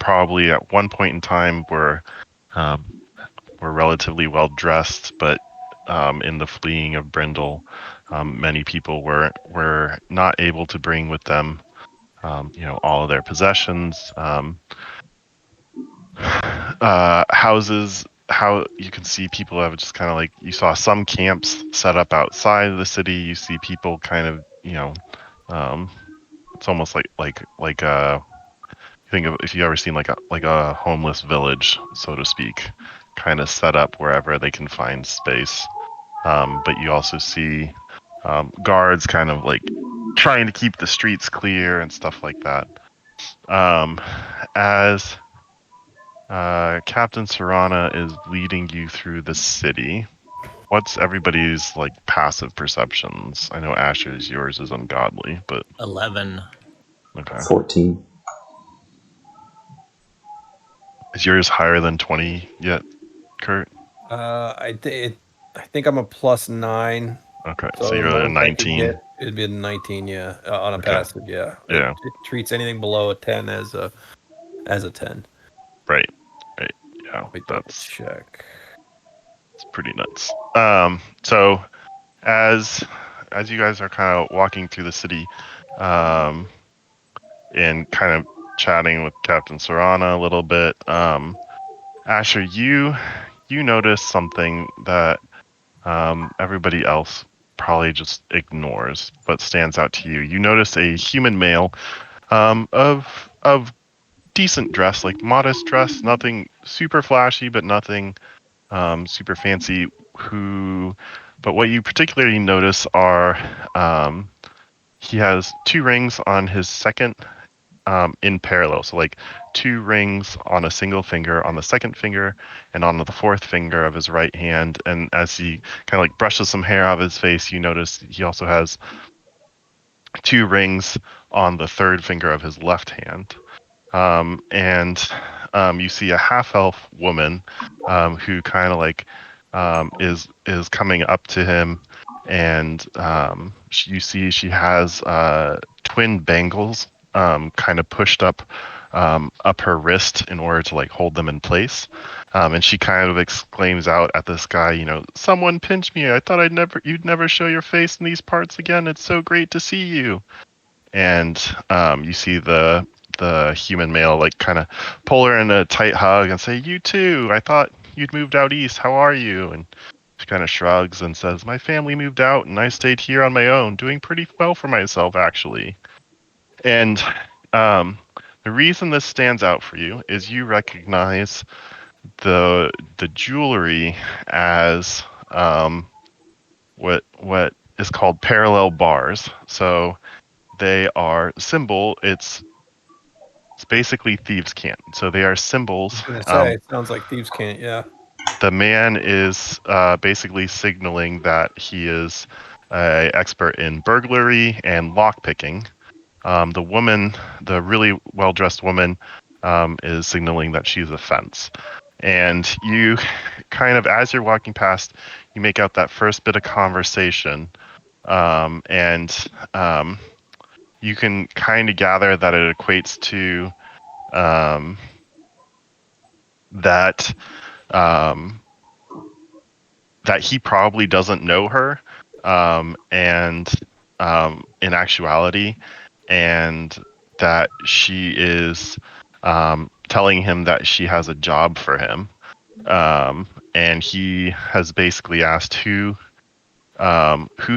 probably at one point in time were relatively well dressed, but in the fleeing of Brindle, many people were not able to bring with them, all of their possessions, houses. How you can see people have just kind of like, you saw some camps set up outside of the city. You see people kind of, it's almost like think of if you ever seen like a homeless village, so to speak, kind of set up wherever they can find space. But you also see guards kind of like trying to keep the streets clear and stuff like that. As Captain Serana is leading you through the city, what's everybody's like passive perceptions? I know Asher's, yours is ungodly, but 11. Okay. 14. Is yours higher than 20 yet, Kurt? I think I'm a +9. Okay, so you're at a 19. It'd be a 19, yeah, on a Okay. passive, yeah. Yeah. It treats anything below a 10 as a 10. Right. Yeah, That's check. It's pretty nuts. So as you guys are kind of walking through the city, and kind of chatting with Captain Serana a little bit, Asher, you notice something that everybody else probably just ignores, but stands out to you. You notice a human male, of decent dress, like modest dress, nothing super flashy, but nothing super fancy. But what you particularly notice are he has 2 rings on his second, in parallel. So like 2 rings on a single finger on the second finger and on the 4th finger of his right hand. And as he kind of like brushes some hair off his face, you notice he also has 2 rings on the 3rd finger of his left hand. And you see a half-elf woman who kind of like is coming up to him, and you see she has twin bangles kind of pushed up her wrist in order to like hold them in place. And she kind of exclaims out at this guy, "Someone pinch me! I thought you'd never show your face in these parts again. It's so great to see you." And you see the human male like kind of pull her in a tight hug and say, "You too. I thought you'd moved out east. How are you?" And she kind of shrugs and says, "My family moved out and I stayed here on my own, doing pretty well for myself, actually." And the reason this stands out for you is you recognize the jewelry as what is called parallel bars. So they are it's basically thieves' cant. So they are symbols. I was gonna say, it sounds like thieves' cant, yeah. The man is basically signaling that he is an expert in burglary and lockpicking. The woman, the really well-dressed woman, is signaling that she's a fence. And you kind of, as you're walking past, you make out that first bit of conversation, and you can kind of gather that it equates to that he probably doesn't know her, and in actuality, and that she is telling him that she has a job for him, and he has basically asked who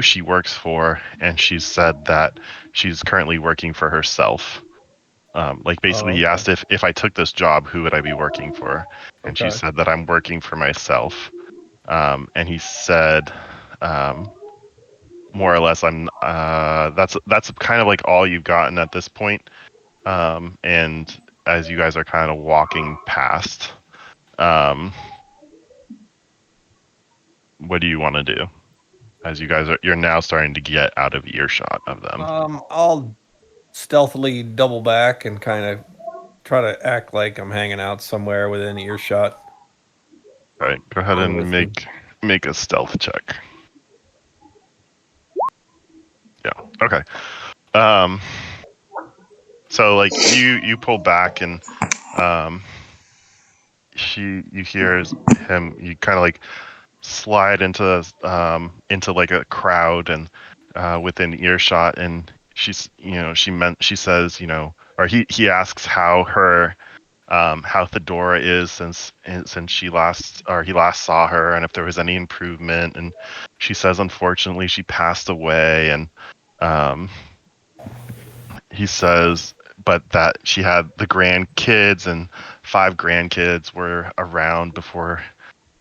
she works for, and she's said that she's currently working for herself. Basically, he asked if I took this job, who would I be working for? And she said that I'm working for myself. And he said, more or less, that's kind of like all you've gotten at this point. And as you guys are kind of walking past, what do you want to do? As you're now starting to get out of earshot of them. I'll stealthily double back and kind of try to act like I'm hanging out somewhere within earshot. All right, go ahead and make a stealth check. Yeah. Okay. So like you pull back and you hear him. You kind of like slide into like a crowd and within earshot, and she says, or he asks how Thedora is since he last saw her, and if there was any improvement. And she says, unfortunately, she passed away. And um, he says, but that she had the grandkids, and 5 grandkids were around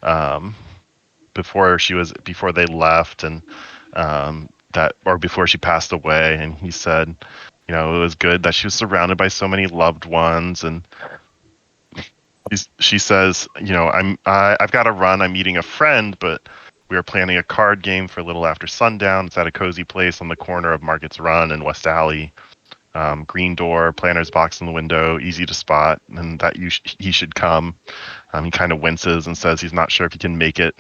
um, before they left, and before she passed away. And he said, it was good that she was surrounded by so many loved ones. And she says, I've got to run. I'm meeting a friend, but we are planning a card game for a little after sundown. It's at a cozy place on the corner of Market's Run and West Alley. Green door, planner's box in the window, easy to spot, and that he should come. He kind of winces and says he's not sure if he can make it.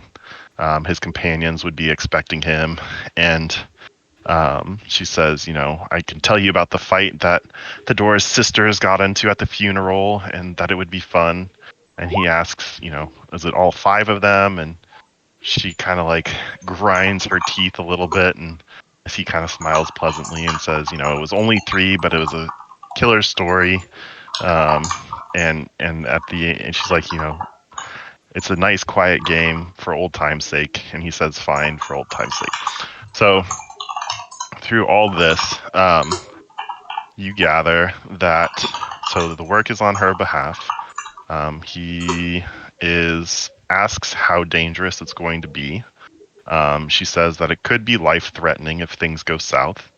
His companions would be expecting him. And she says, I can tell you about the fight that Thedora's sisters got into at the funeral, and that it would be fun. And he asks, is it all 5 of them? And she kind of like grinds her teeth a little bit, and he kind of smiles pleasantly and says, it was only 3, but it was a killer story. And she's like, it's a nice quiet game for old time's sake. And he says, fine, for old time's sake. So through all this, you gather that the work is on her behalf. He asks how dangerous it's going to be. She says that it could be life-threatening if things go south,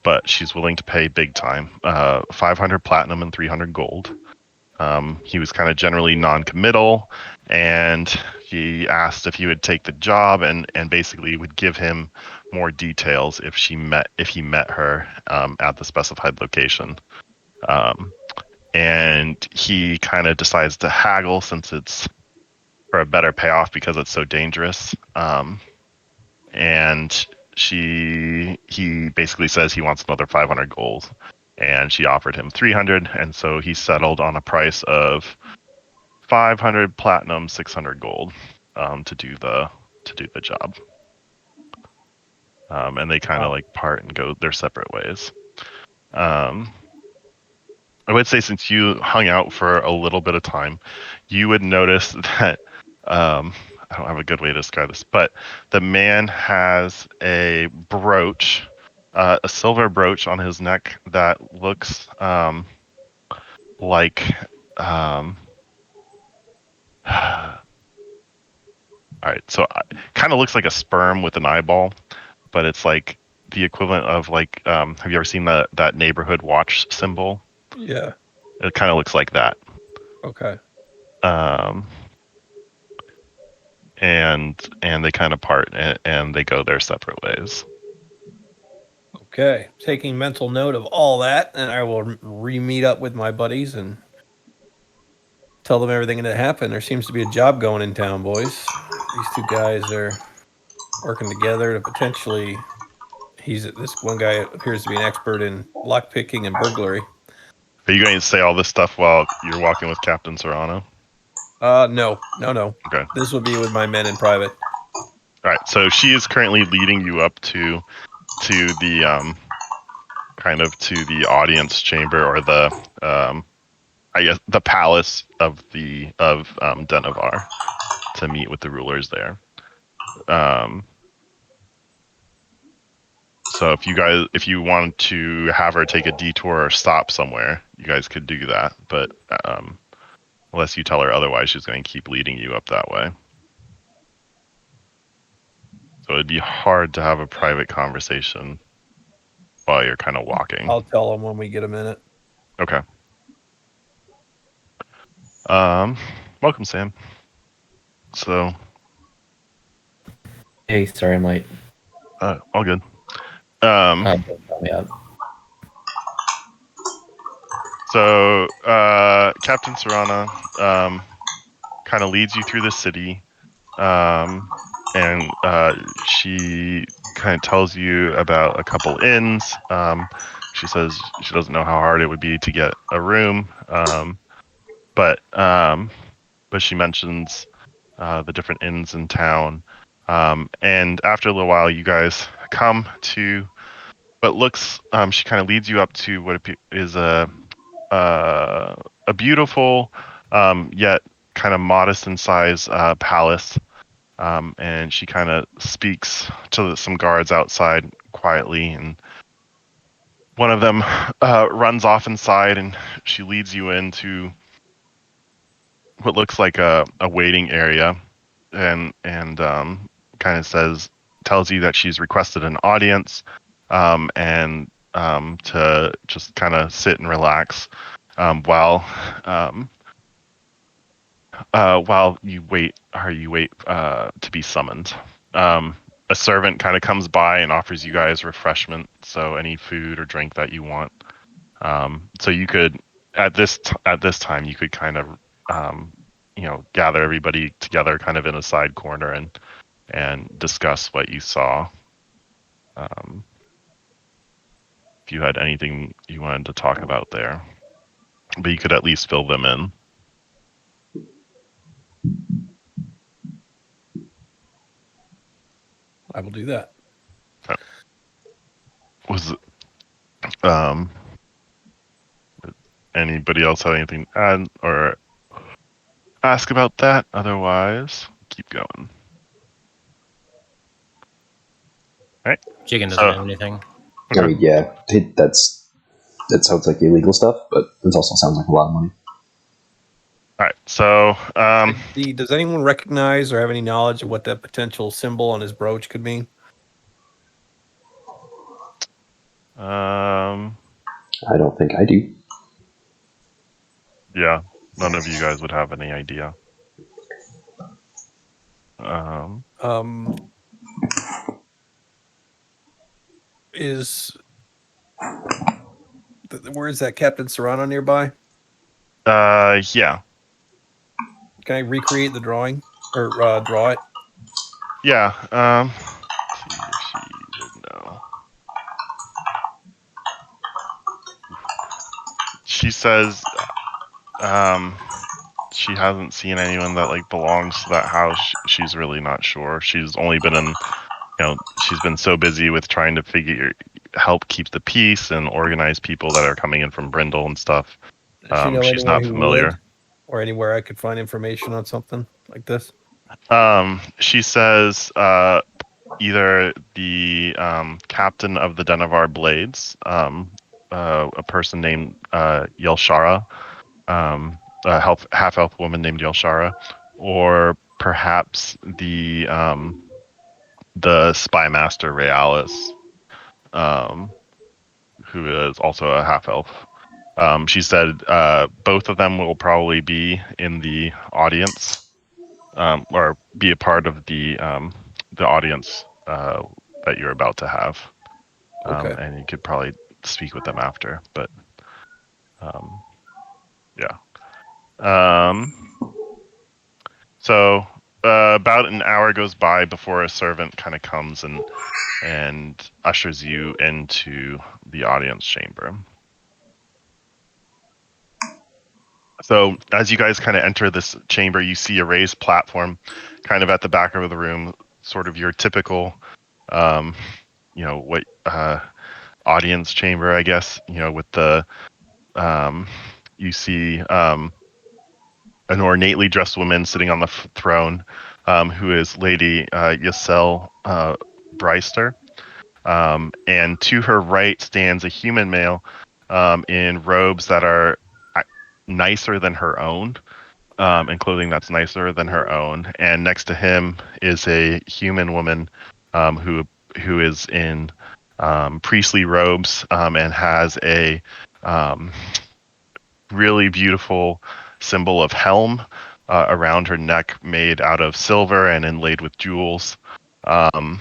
but she's willing to pay big time, 500 platinum and 300 gold. He was kind of generally non-committal, and he asked if he would take the job, and basically would give him more details if he met her at the specified location. And he kind of decides to haggle since it's for a better payoff because it's so dangerous. And he basically says he wants another 500 gold, and she offered him 300, and so he settled on a price of 500 platinum, 600 gold to do the job. And they kind of like part and go their separate ways. I would say since you hung out for a little bit of time, you would notice that I don't have a good way to describe this, but the man has a brooch, a silver brooch on his neck that looks like all right, so kind of looks like a sperm with an eyeball, but it's like the equivalent of like have you ever seen that neighborhood watch symbol? Yeah. It kind of looks like that. Okay. And they kind of part, and they go their separate ways. Okay. Taking mental note of all that, and I will re-meet up with my buddies and tell them everything that happened. There seems to be a job going in town, boys. These 2 guys are working together to potentially. This one guy appears to be an expert in lockpicking and burglary. Are you going to say all this stuff while you're walking with Captain Serrano? No. Okay. This will be with my men in private. All right. So she is currently leading you up to the kind of to the audience chamber, or the I guess the palace of Dennovar, to meet with the rulers there. So if you want to have her take a detour or stop somewhere, you guys could do that. But unless you tell her otherwise, she's going to keep leading you up that way. So it'd be hard to have a private conversation while you're kind of walking. I'll tell them when we get a minute. Okay. Welcome, Sam. So. Hey, sorry I'm late. All good. So Captain Serrana kind of leads you through the city, and she kind of tells you about a couple inns. She says she doesn't know how hard it would be to get a room, but she mentions the different inns in town. And after a little while, you guys come to what looks. She kind of leads you up to what is a beautiful, yet kind of modest in size palace. And she kind of speaks to some guards outside quietly, and one of them runs off inside, and she leads you into what looks like a waiting area, and kind of tells you that she's requested an audience, and to just kind of sit and relax um, while you wait to be summoned. A servant kind of comes by and offers you guys refreshment, so any food or drink that you want. So you could at this time you could kind of gather everybody together kind of in a side corner and discuss what you saw. If you had anything you wanted to talk about there, but you could at least fill them in. I will do that. Was anybody else have anything to add or ask about that? Otherwise, keep going. All right. Jigen doesn't have anything. Okay. I mean, yeah, that sounds like illegal stuff, but it also sounds like a lot of money. All right. So, does anyone recognize or have any knowledge of what that potential symbol on his brooch could mean? I don't think I do. Yeah, none of you guys would have any idea. Where is that Captain Serrano nearby? Yeah. Can I recreate the drawing or draw it? Yeah. See if she would know. She says, she hasn't seen anyone that like belongs to that house. She's really not sure. She's only been she's been so busy with trying to help keep the peace and organize people that are coming in from Brindle and stuff. Does she know she's not familiar. Or anywhere I could find information on something like this? She says either the captain of the Dennovar Blades, a person named Yelshara, a half-elf woman named Yelshara, or perhaps the spy master Realis, who is also a half-elf. She said both of them will probably be in the audience, or be a part of the audience that you're about to have. Okay. And you could probably speak with them after, but yeah. So about an hour goes by before a servant kind of comes and ushers you into the audience chamber. So as you guys kind of enter this chamber, you see a raised platform kind of at the back of the room, sort of your typical, audience chamber, I guess, with the, you see an ornately dressed woman sitting on the throne, who is Lady Ysel Bryster. And to her right stands a human male in robes that are nicer than her own, and clothing that's nicer than her own. And next to him is a human woman who is in priestly robes and has a really beautiful symbol of helm around her neck, made out of silver and inlaid with jewels. And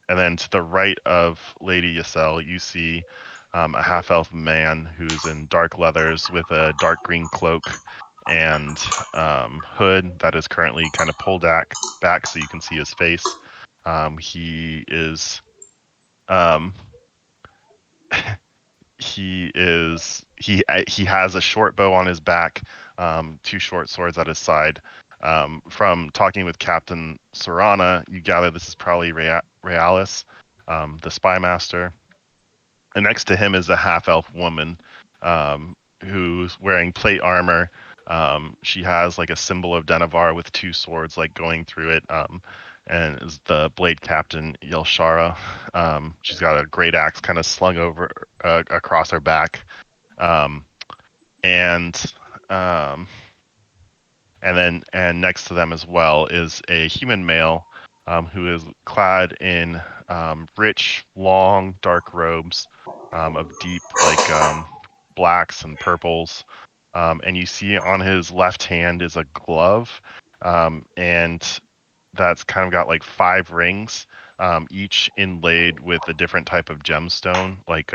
then to the right of Lady Ysel, you see a half-elf man who's in dark leathers with a dark green cloak and hood that is currently kind of pulled back so you can see his face. He is he has a short bow on his back, 2 short swords at his side. From talking with Captain Serana, you gather this is probably Realis, the spy master. And next to him is a half-elf woman, who's wearing plate armor. She has like a symbol of Dennovar with 2 swords like going through it, and is the blade captain Yelshara. She's got a great axe kind of slung over across her back, um, and um, and next to them as well is a human male, who is clad in rich, long, dark robes, of deep blacks and purples. And you see on his left hand is a glove, and that's kind of got like 5 rings, each inlaid with a different type of gemstone, like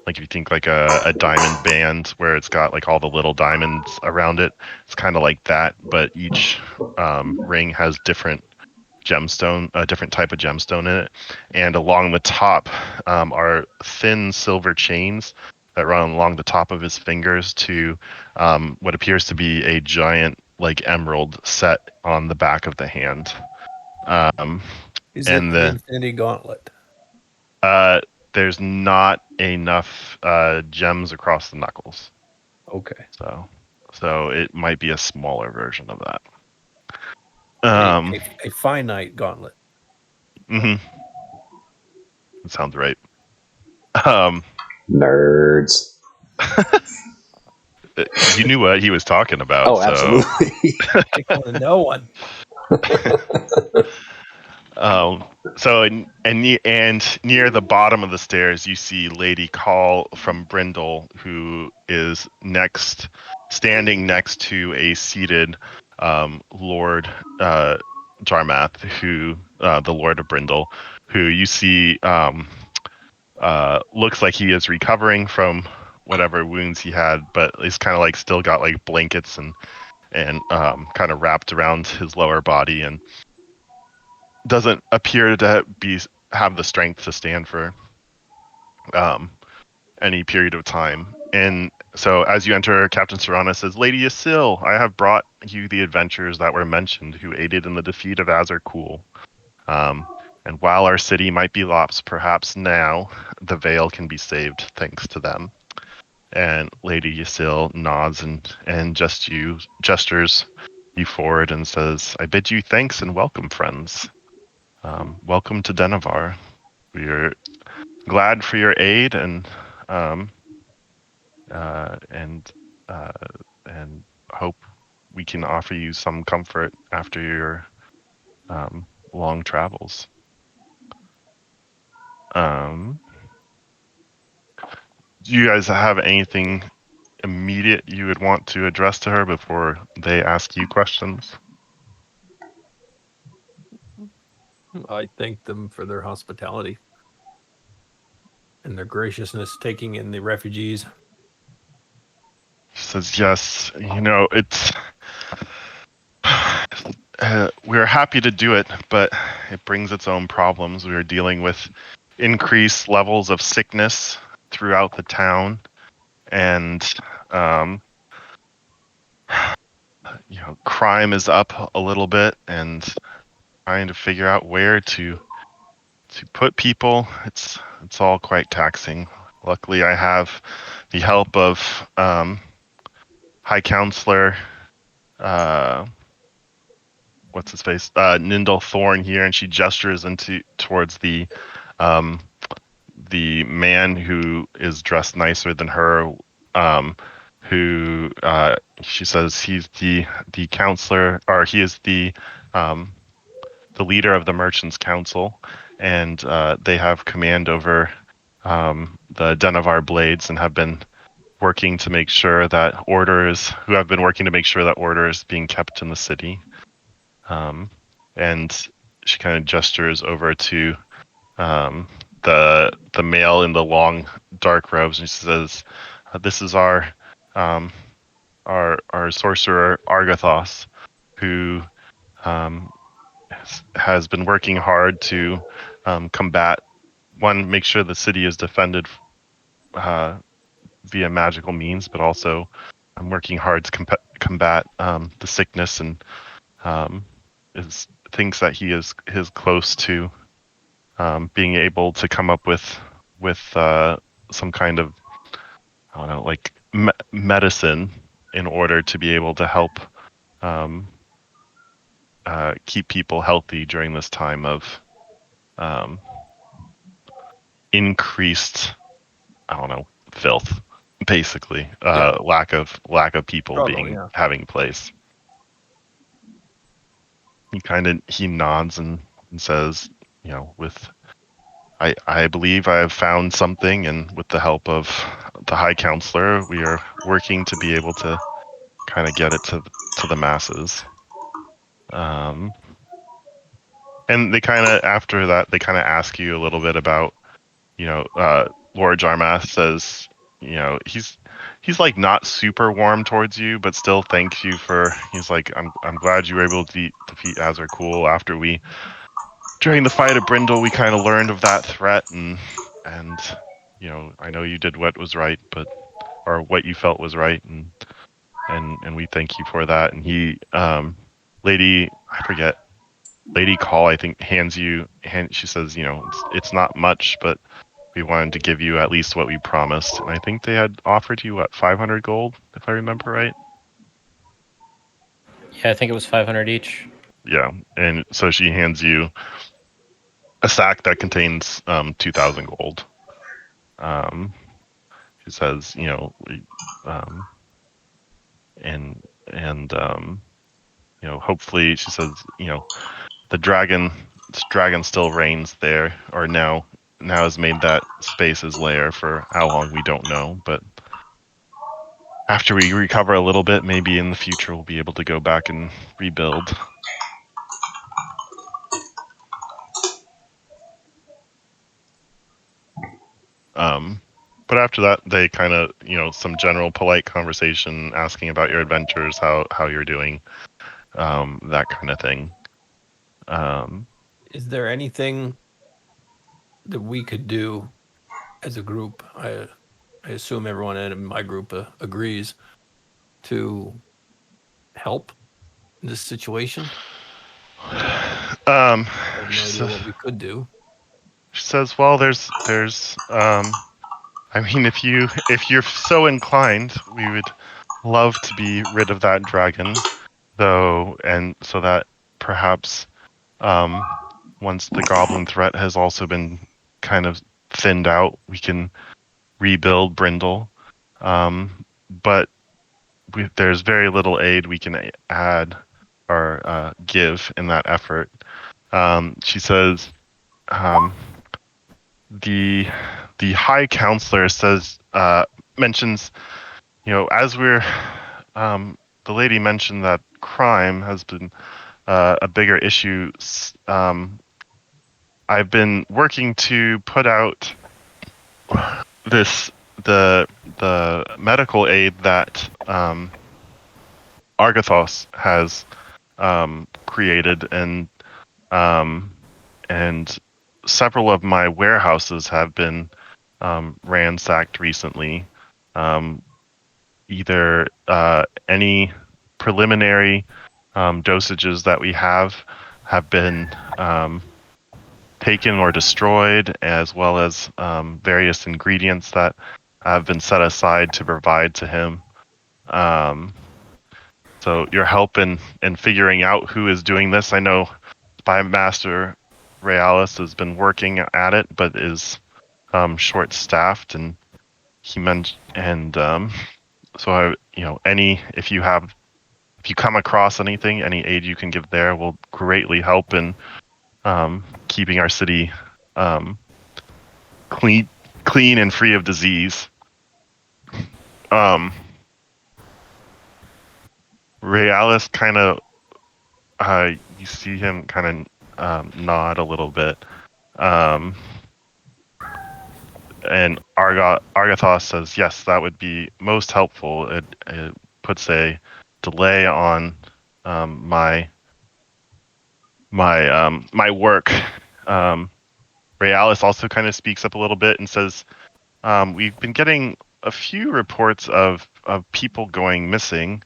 if you think like a diamond band where it's got like all the little diamonds around it. It's kind of like that, but each ring has different a different type of gemstone in it. And along the top are thin silver chains that run along the top of his fingers to what appears to be a giant like emerald set on the back of the hand. Is And it the Infinity Gauntlet? There's not enough gems across the knuckles. Okay. So it might be a smaller version of that. A finite gauntlet. Mm-hmm. That sounds right. Nerds. You knew what he was talking about. Oh, absolutely. Take one to know one. And near the bottom of the stairs, you see Lady Call from Brindle, who is standing next to a seated Lord Jarmath, who the Lord of Brindle, who you see looks like he is recovering from whatever wounds he had, but he's kind of like still got like blankets and kind of wrapped around his lower body, and doesn't appear to have the strength to stand for any period of time. And so as you enter, Captain Serana says, Lady Yasil, I have brought you the adventurers that were mentioned who aided in the defeat of Azarkul. And while our city might be lost, perhaps now the Veil can be saved thanks to them. And Lady Yasil nods and gestures you forward and says, I bid you thanks and welcome, friends. Welcome to Dennovar. We are glad for your aid and hope we can offer you some comfort after your long travels. Do you guys have anything immediate you would want to address to her before they ask you questions? I thank them for their hospitality and their graciousness taking in the refugees. She says, yes, it's... we're happy to do it, but it brings its own problems. We are dealing with increased levels of sickness throughout the town, and crime is up a little bit, and trying to figure out where to put people. It's all quite taxing. Luckily, I have the help of High Counselor, what's his face, Nindel Thorn here, and she gestures towards the man who is dressed nicer than her, who she says he's the counselor, or he is the leader of the Merchants Council, and they have command over the Dennovar Blades and have been working to make sure that order is being kept in the city. And she kind of gestures over to the male in the long dark robes, and she says, "This is our sorcerer Argathos, who has been working hard to make sure the city is defended via magical means, but also working hard to combat the sickness, and thinks that he is close to being able to come up with some kind of, I don't know, like medicine in order to be able to help keep people healthy during this time of increased, I don't know, filth, basically. Lack of people having place. He nods and says, I believe I have found something, and with the help of the High Counselor, we are working to be able to kind of get it to the masses. And they after that, they ask you a little bit about, Lord Jarmath says, he's like not super warm towards you, but still thanks you he's like, I'm glad you were able to defeat Azarkul after during the fight at Brindle, we kind of learned of that threat, and I know you did what was right, or what you felt was right, and we thank you for that. And he, Lady Call, I think, she says, it's not much, but we wanted to give you at least what we promised. And I think they had offered you, 500 gold, if I remember right? Yeah, I think it was 500 each. Yeah, and so she hands you a sack that contains 2,000 gold. She says, hopefully, she says, the dragon still reigns there, or now has made that space his lair for how long we don't know, but after we recover a little bit, maybe in the future we'll be able to go back and rebuild. But after that, they kind of, some general polite conversation, asking about your adventures, how you're doing, that kind of thing. Is there anything that we could do as a group? I assume everyone in my group agrees to help in this situation. I have no idea what we could do. She says, "Well, there's I mean, if you're so inclined, we would love to be rid of that dragon, though, and so that perhaps once the goblin threat has also been kind of thinned out, we can rebuild Brindle. But there's very little aid we can add or give in that effort." She says, the High Counselor mentions, as we're, the lady mentioned that crime has been a bigger issue. I've been working to put out the medical aid that Argathos has created, and several of my warehouses have been ransacked recently. Either any preliminary dosages that we have been taken or destroyed, as well as various ingredients that have been set aside to provide to him. So your help in figuring out who is doing this. I know Spy Master Realis has been working at it, but is short-staffed, and he mentioned, and so if you come across anything, any aid you can give there will greatly help in keeping our city clean and free of disease. Realis kind of, you see him kind of nod a little bit, and Argathos says, "Yes, that would be most helpful. It puts a delay on my work." Realis also kind of speaks up a little bit and says, we've been getting a few reports of people going missing,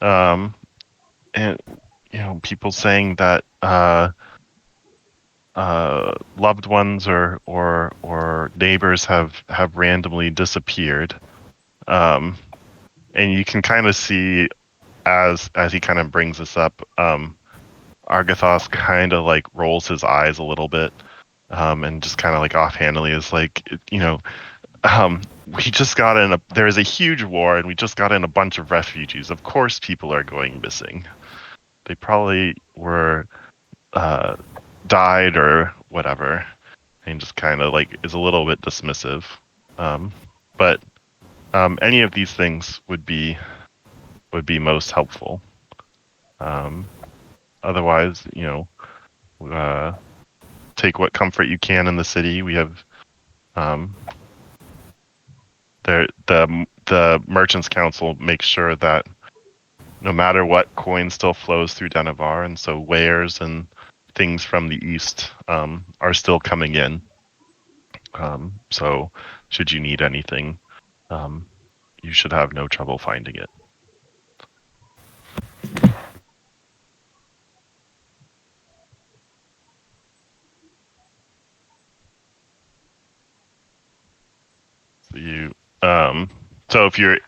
and people saying that loved ones or neighbors have randomly disappeared, and you can kind of see as he kind of brings this up, Argathos kind of like rolls his eyes a little bit, and just kind of like offhandedly is like, we just got in there is a huge war and we just got in a bunch of refugees. Of course people are going missing. They probably were died or whatever, and just kind of like is a little bit dismissive. But any of these things would be most helpful. Otherwise, take what comfort you can in the city. We have the Merchants Council makes sure that no matter what, coin still flows through Dennovar, and so wares and things from the east are still coming in. So should you need anything, you should have no trouble finding it. So if you're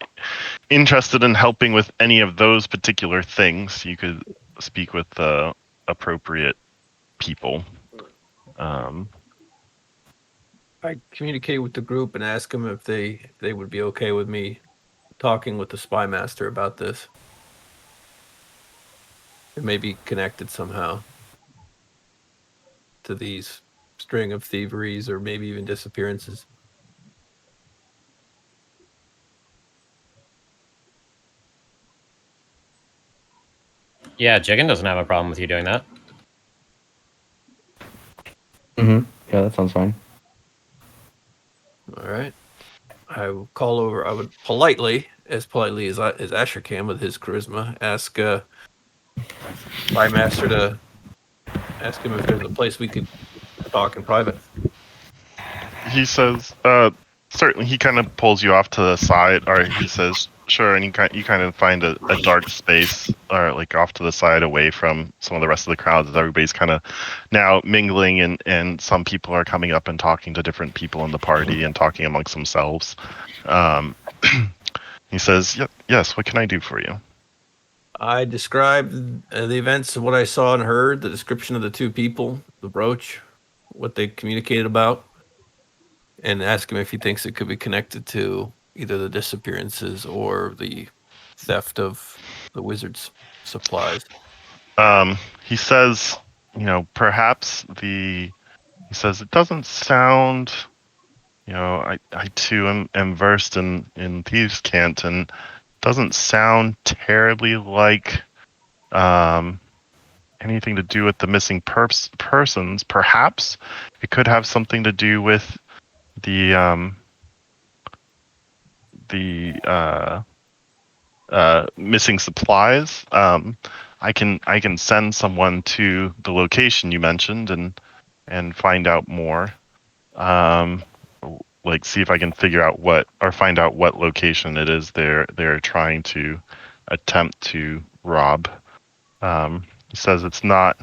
interested in helping with any of those particular things, you could speak with the appropriate people. I communicate with the group and ask them if they would be okay with me talking with the spy master about this. It may be connected somehow to these string of thieveries or maybe even disappearances. Yeah, Jigen doesn't have a problem with you doing that. Yeah, that sounds fine. All right. I will call over. I would politely as Asher can with his charisma, ask spy master to ask him if there's a place we could talk in private. He says, certainly. He kind of pulls you off to the side, or he says, sure, and you kind of find a dark space, or like off to the side, away from some of the rest of the crowds, as everybody's kind of now mingling, and some people are coming up and talking to different people in the party and talking amongst themselves. He says, yes, what can I do for you? I described the events of what I saw and heard, the description of the two people, the brooch, what they communicated about, and ask him if he thinks it could be connected to either the disappearances or the theft of the wizard's supplies. He says, perhaps he says it doesn't sound, I too am versed in thieves' cant, and doesn't sound terribly like anything to do with the missing persons. Perhaps it could have something to do with the missing supplies. I can send someone to the location you mentioned and find out more. Like see if I can figure out find out what location it is they're trying to attempt to rob. He says it's not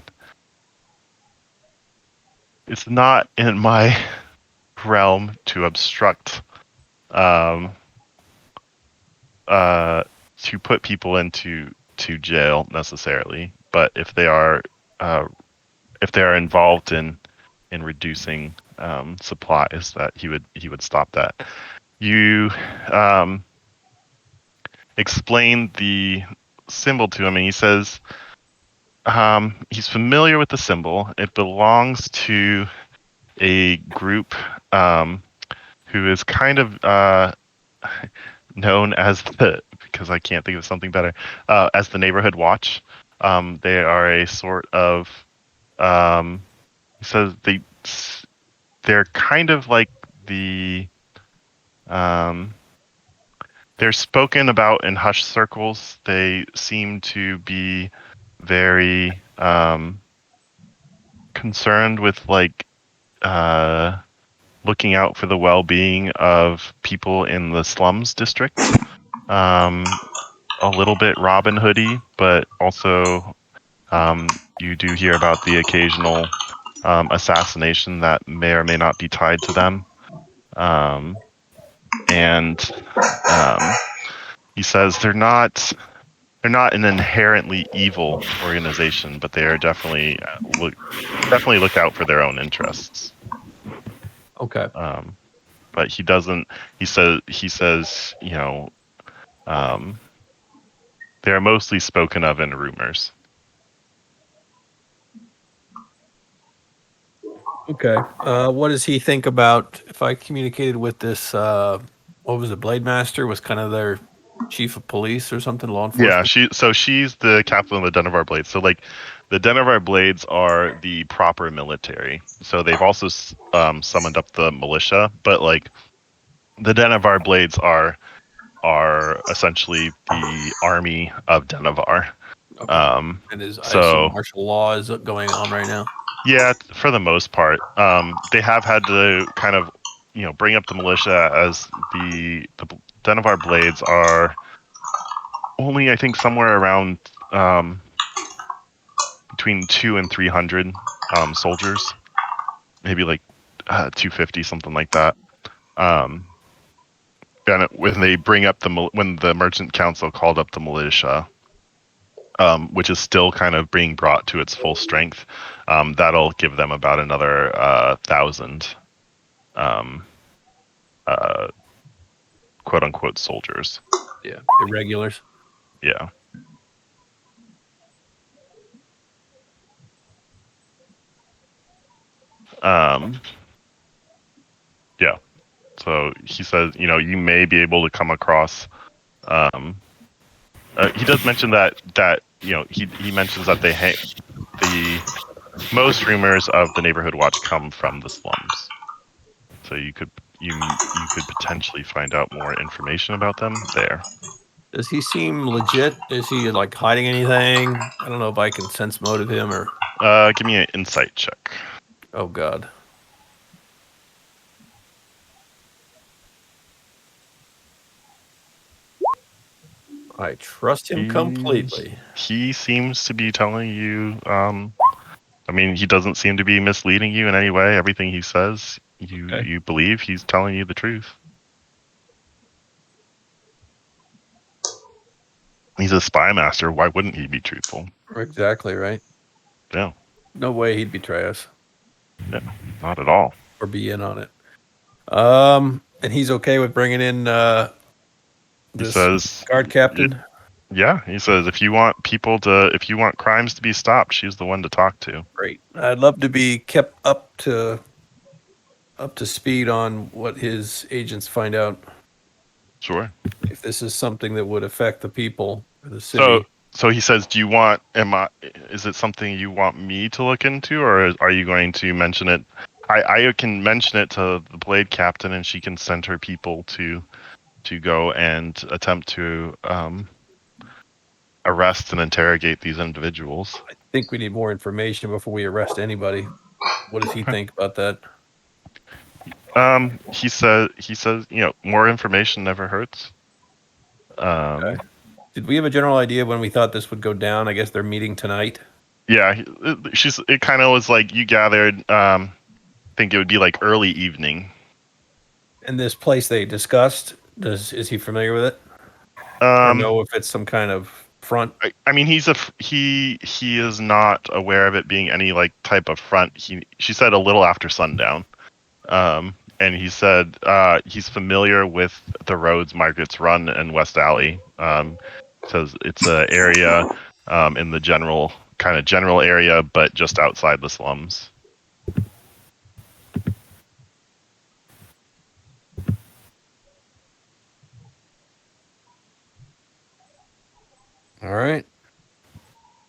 in my realm to obstruct to put people into jail necessarily, but if they are involved in reducing supplies, that he would stop that. You explain the symbol to him, and he says he's familiar with the symbol. It belongs to a group who is kind of known as because I can't think of something better, as the Neighborhood Watch. They are a sort of he says they're kind of like the they're spoken about in hushed circles. They seem to be very concerned with like looking out for the well-being of people in the slums district. A little bit Robin Hoody, but also you do hear about the occasional assassination that may or may not be tied to them. And he says they're not an inherently evil organization, but they are definitely look out for their own interests. Okay. But he doesn't. He says you know, they are mostly spoken of in rumors. Okay. What does he think about if I communicated with this? What was it? Blade Master was kind of their chief of police or something, law enforcement. Yeah, she's the captain of the Dennovar Blades. So like, the Dennovar Blades are the proper military. So they've also summoned up the militia, but like, the Dennovar Blades are essentially the army of Dennovar. Okay. And I so assume martial law is going on right now. yeah, for the most part, they have had to kind of, bring up the militia, as the Dennovar Blades are only, I think, somewhere around between 200 and 300 soldiers, maybe like 250, something like that. And when they bring up when the Merchant Council called up the militia, which is still kind of being brought to its full strength, that'll give them about another 1,000 quote unquote soldiers. Yeah, irregulars. Yeah. Yeah. So he says, you may be able to come across. He does mention that he mentions that the most rumors of the Neighborhood Watch come from the slums. So you could potentially find out more information about them there. Does he seem legit? Is he like hiding anything? I don't know if I can sense motive him or. Give me an insight check. Oh God. I trust him completely. He seems to be telling you. He doesn't seem to be misleading you in any way. Everything he says, you believe he's telling you the truth. He's a spy master. Why wouldn't he be truthful? Exactly right. Yeah. No way he'd betray us. No, not at all. Or be in on it. And he's okay with bringing in this guard captain. He says if you want crimes to be stopped, she's the one to talk to. Great. I'd love to be kept up to speed on what his agents find out. Sure. If this is something that would affect the people or the city. So he says, is it something you want me to look into, or are you going to mention it? I can mention it to the Blade Captain, and she can send her people to go and attempt to arrest and interrogate these individuals. I think we need more information before we arrest anybody. What does he think about that? He says, more information never hurts. Okay. Did we have a general idea when we thought this would go down? I guess they're meeting tonight. Yeah, it kind of was like you gathered. I think it would be like early evening. And this place they discussed, is he familiar with it? Or know if it's some kind of front? He is not aware of it being any like type of front. She said a little after sundown. And he said he's familiar with the roads Margaret's Run and West Alley. Says it's an area in the general area, but just outside the slums. All right.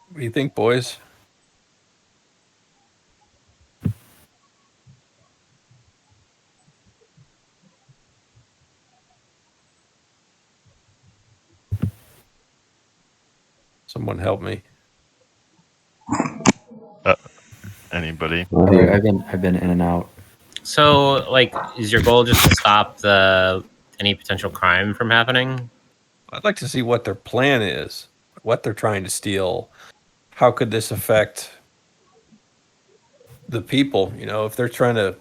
What do you think, boys? Someone help me. Anybody? I've been in and out. So, like, is your goal just to stop any potential crime from happening? I'd like to see what their plan is, what they're trying to steal. How could this affect the people? You know, if they're trying to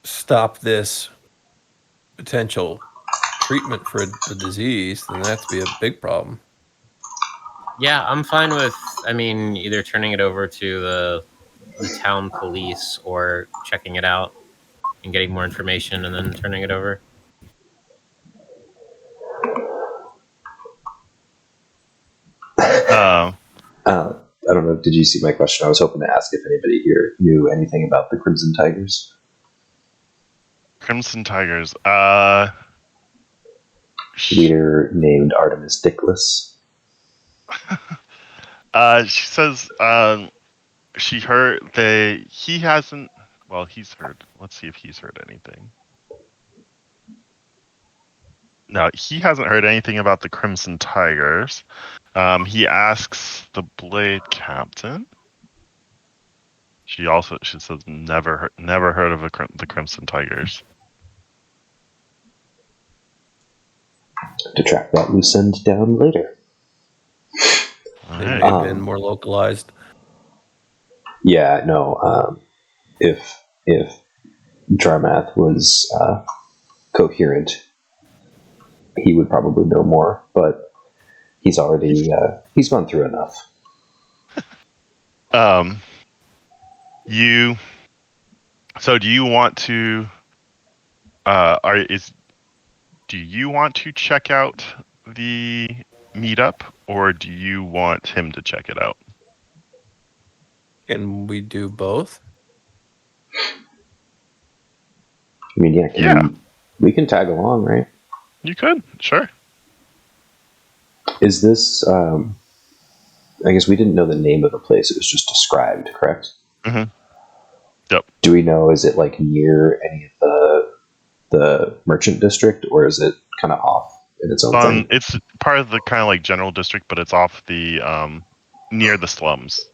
stop this potential treatment for the disease, then that'd be a big problem. Yeah, I'm fine with. I mean, either turning it over to the town police or checking it out and getting more information and then turning it over. I don't know. Did you see my question? I was hoping to ask if anybody here knew anything about the Crimson Tigers. Crimson Tigers. Leader named Artemis Dickless. She says she heard he hasn't. Well, he's heard. Let's see if he's heard anything. No, he hasn't heard anything about the Crimson Tigers. He asks the Blade Captain. She says never heard of the Crimson Tigers. To track that loose end down later. All They right. may have been more localized. Yeah, no. If Dramath was coherent, he would probably know more. But he's already he's gone through enough. So do you want to? Do you want to check out the meetup, or do you want him to check it out? Can we do both? I mean, yeah, we can tag along, right? You could, sure. Is this? I guess we didn't know the name of the place; it was just described, correct? Mm-hmm. Yep. Do we know? Is it like near any of the merchant district, or is it kind of off in its own thing? It's part of the kind of like general district, but it's off the near the slums.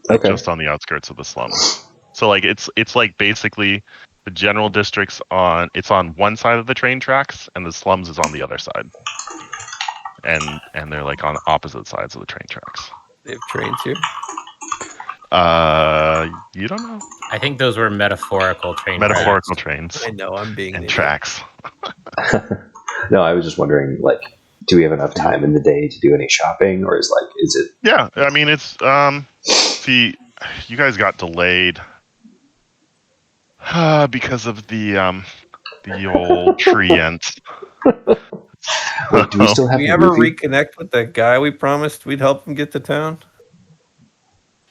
Okay. Just on the outskirts of the slums. So like it's like basically the general district's on one side of the train tracks and the slums is on the other side. And they're like on opposite sides of the train tracks. They have trains here. You don't know. I think those were metaphorical Metaphorical trains I know, I'm being an and idiot. tracks. No, I was just wondering, like, do we have enough time in the day to do any shopping, or is it? Yeah, I mean it's see, you guys got delayed because of the old tree ants. Wait, do we still have? We the ever roofie? reconnect with that guy we promised we'd help him get to town?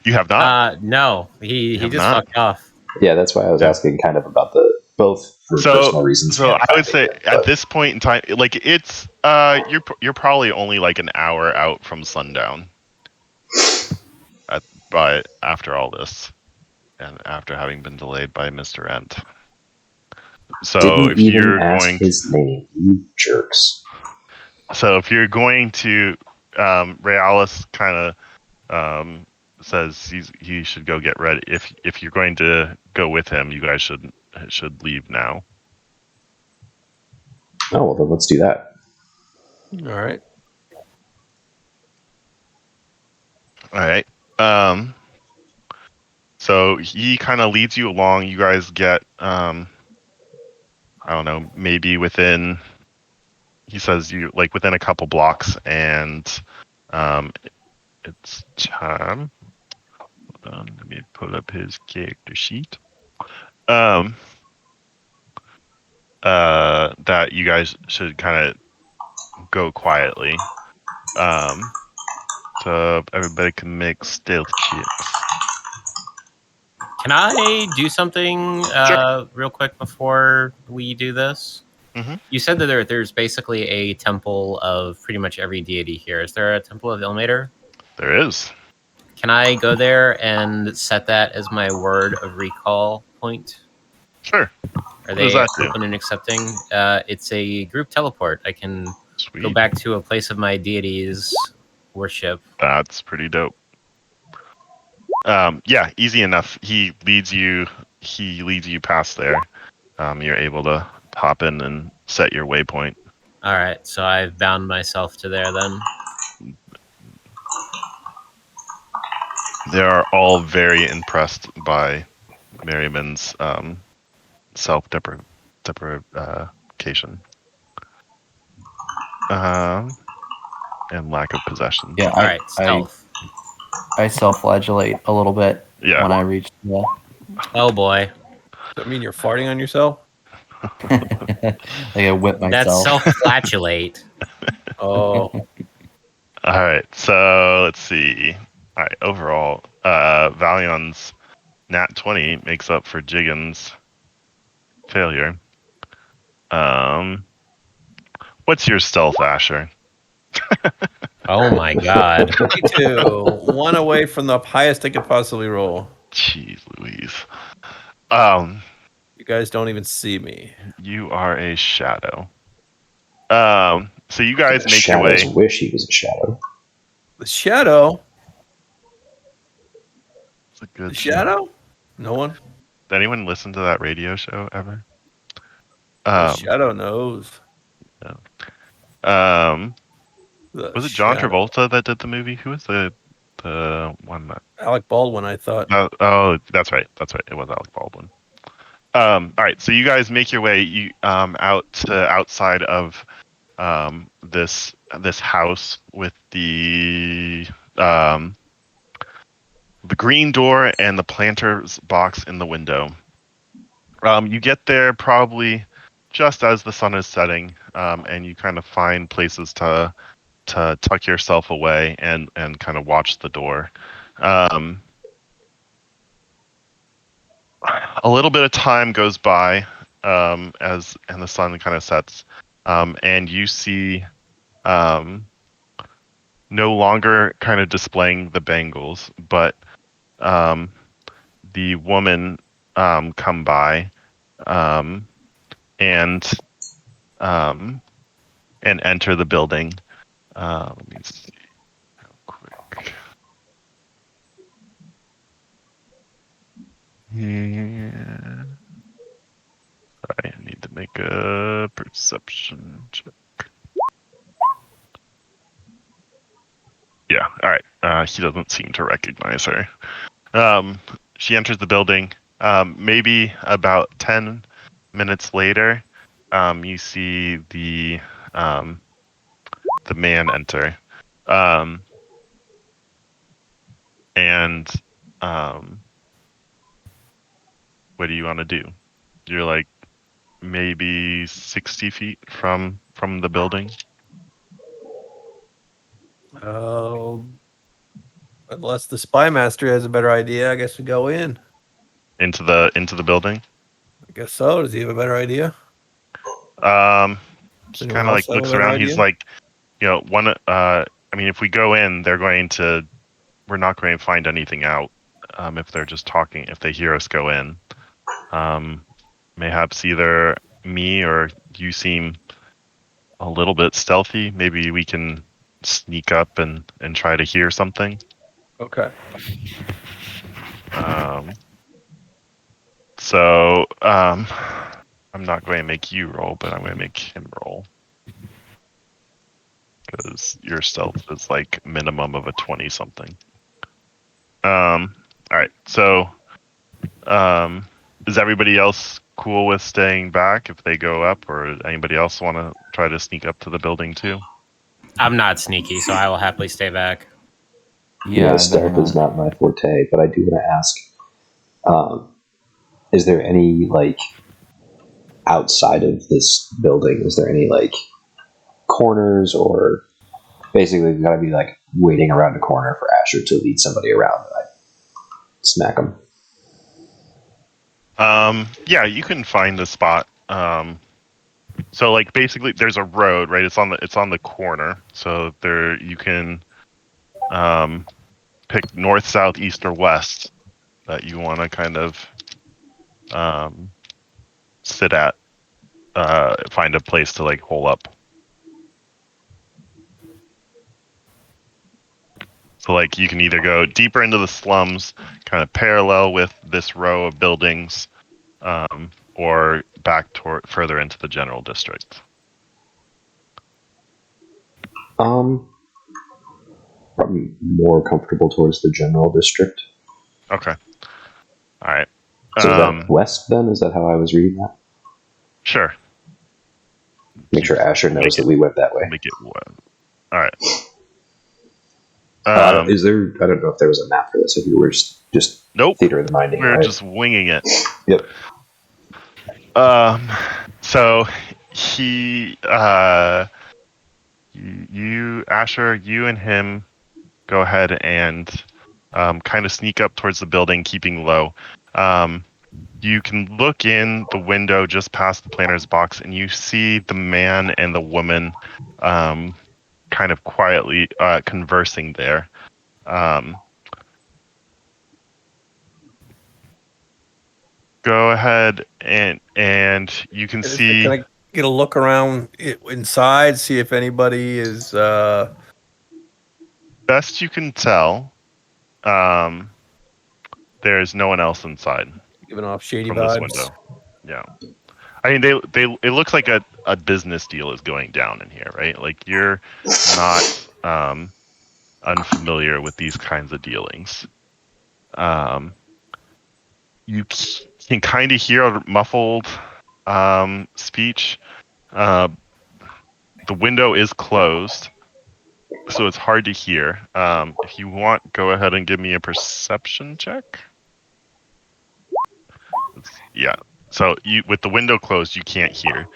You have not. No, he have just not? fucked off. Yeah, that's why I was asking, kind of about both for personal reasons. So and I would say timing, at but- this point in time, like it's you're probably only like an hour out from sundown. But after all this, and after having been delayed by Mr. Ent. So didn't if even you're ask going, his name, you jerks. so if you're going to, Realis kind of says he should go get ready. If you're going to go with him, you guys should leave now. Oh well, then let's do that. All right. All right. So he kind of leads you along. You guys get, I don't know, maybe within, he says you like within a couple blocks, and it's time. Hold on, let me pull up his character sheet. That you guys should kind of go quietly. So everybody can make stealth checks. Can I do something Sure. real quick before we do this? Mhm. You said that there's basically a temple of pretty much every deity here. Is there a temple of Ilmater? There is. Can I go there and set that as my word of recall point? Sure. Are What they does that do? open and accepting? It's a group teleport. I can Sweet. go back to a place of my deity's worship. That's pretty dope. Yeah, easy enough. He leads you past there. You're able to hop in and set your waypoint. All right, so I've bound myself to there then. They are all very impressed by Merriman's self-deprecation and lack of possessions. Yeah, All right, stealth. I self-flagellate a little bit Yeah. when I reach the. Oh boy, Does that mean you're farting on yourself? Like I whip that's myself. self-flatulate. Oh, All right, so let's see. All right, overall, Valion's nat 20 makes up for Jiggin's failure. What's your stealth, Asher? Oh my god. 22. One away from the highest I could possibly roll. Jeez Louise. You guys don't even see me. You are a shadow. So you guys make your Shadows way. wish he was a shadow. The shadow? It's a good The show. shadow? No one? Did anyone listen to that radio show ever? The shadow knows. Was The it John shadow. Travolta that did the movie? Who was the one that? Alec Baldwin, I thought. Oh, that's right. It was Alec Baldwin. All right, so you guys make your way out to outside of this house with the green door and the planter's box in the window. You get there probably just as the sun is setting, and you kind of find places to tuck yourself away and kind of watch the door. A little bit of time goes by and the sun kind of sets, and you see no longer kind of displaying the bangles, but the woman come by and enter the building. Let me see real quick. Yeah. Sorry, I need to make a perception check. Yeah, all right. He doesn't seem to recognize her. She enters the building. Maybe about 10 minutes later, you see the man enter. And what do you want to do? You're like maybe 60 feet from the building. Unless the spy master has a better idea, I guess we go in. Into the building. I guess so. Does he have a better idea? He anyone kind of else like have a looks better around. idea? He's like, I mean, if we go in, we're not going to find anything out. If they're just talking, if they hear us go in, mayhaps either me or you seem a little bit stealthy. Maybe we can sneak up and try to hear something. Okay. So I'm not going to make you roll, but I'm going to make him roll. Because your stealth is like minimum of a 20 something. All right, so is everybody else cool with staying back if they go up, or anybody else want to try to sneak up to the building too? I'm not sneaky, so I will happily stay back. Yeah, stealth is not my forte, but I do want to ask, is there any, like, outside of this building, is there any, like, corners, or basically we've got to be, like, waiting around a corner for Asher to lead somebody around and I smack them? Yeah, you can find the spot. So like basically there's a road, right? It's on the corner. So there you can pick north, south, east, or west that you want to kind of sit at. Find a place to like hole up. So like you can either go deeper into the slums, kind of parallel with this row of buildings, or back toward further into the general district? Probably more comfortable towards the general district. Okay. All right. So is that west then? Is that how I was reading that? Sure. Make sure Asher knows that we went that way. Make it what? All right. Is there? I don't know if there was a map for this. If you were just Nope. theater of the minding. We're right? just winging it. Yep. So he, you, Asher, you and him go ahead and kind of sneak up towards the building, keeping low. You can look in the window just past the planter's box, and you see the man and the woman kind of quietly conversing there. Go ahead and you can see. Can I get a look around inside, see if anybody is? Best you can tell, there's no one else inside. Giving off shady from vibes. This window. Yeah. I mean, it looks like a business deal is going down in here, right? Like you're not unfamiliar with these kinds of dealings. You can kind of hear a muffled speech. The window is closed, so it's hard to hear. If you want, go ahead and give me a perception check. Yeah. So with the window closed, you can't hear.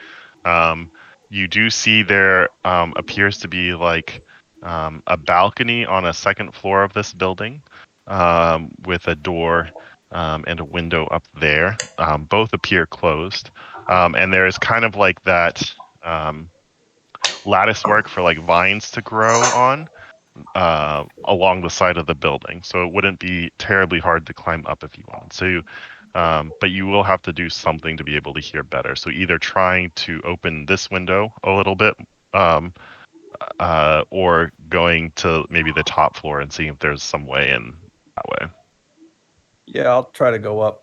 You do see there appears to be like a balcony on a second floor of this building with a door and a window up there. Both appear closed. And there is kind of like that lattice work for like vines to grow on along the side of the building. So it wouldn't be terribly hard to climb up if you wanted to. But you will have to do something to be able to hear better. So either trying to open this window a little bit, or going to maybe the top floor and seeing if there's some way in that way. Yeah, I'll try to go up.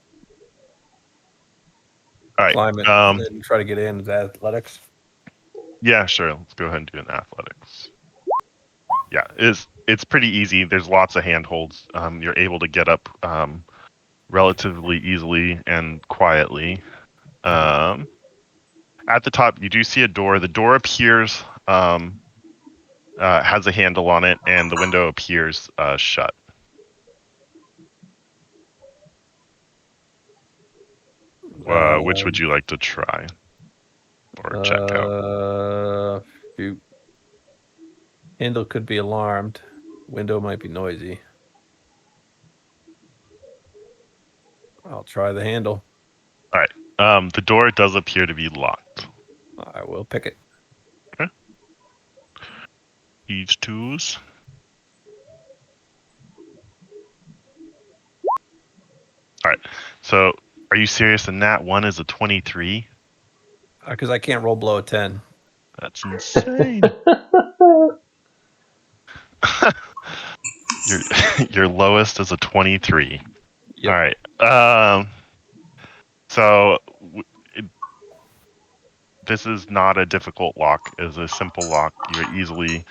All right. Climb it and then try to get in. Is that athletics? Yeah, sure. Let's go ahead and do an athletics. Yeah, it's pretty easy. There's lots of handholds. You're able to get up relatively easily and quietly. At the top, you do see a door. The door appears has a handle on it, and the window appears shut. Which would you like to try or check out? Handle could be alarmed. Window might be noisy. I'll try the handle. All right. The door does appear to be locked. I will pick it. Okay. Each twos. All right. So, are you serious? The nat 1 is a 23? Because I can't roll below a 10. That's insane. Your lowest is a 23. Yep. All right. So this is not a difficult lock. It's a simple lock. You're easily.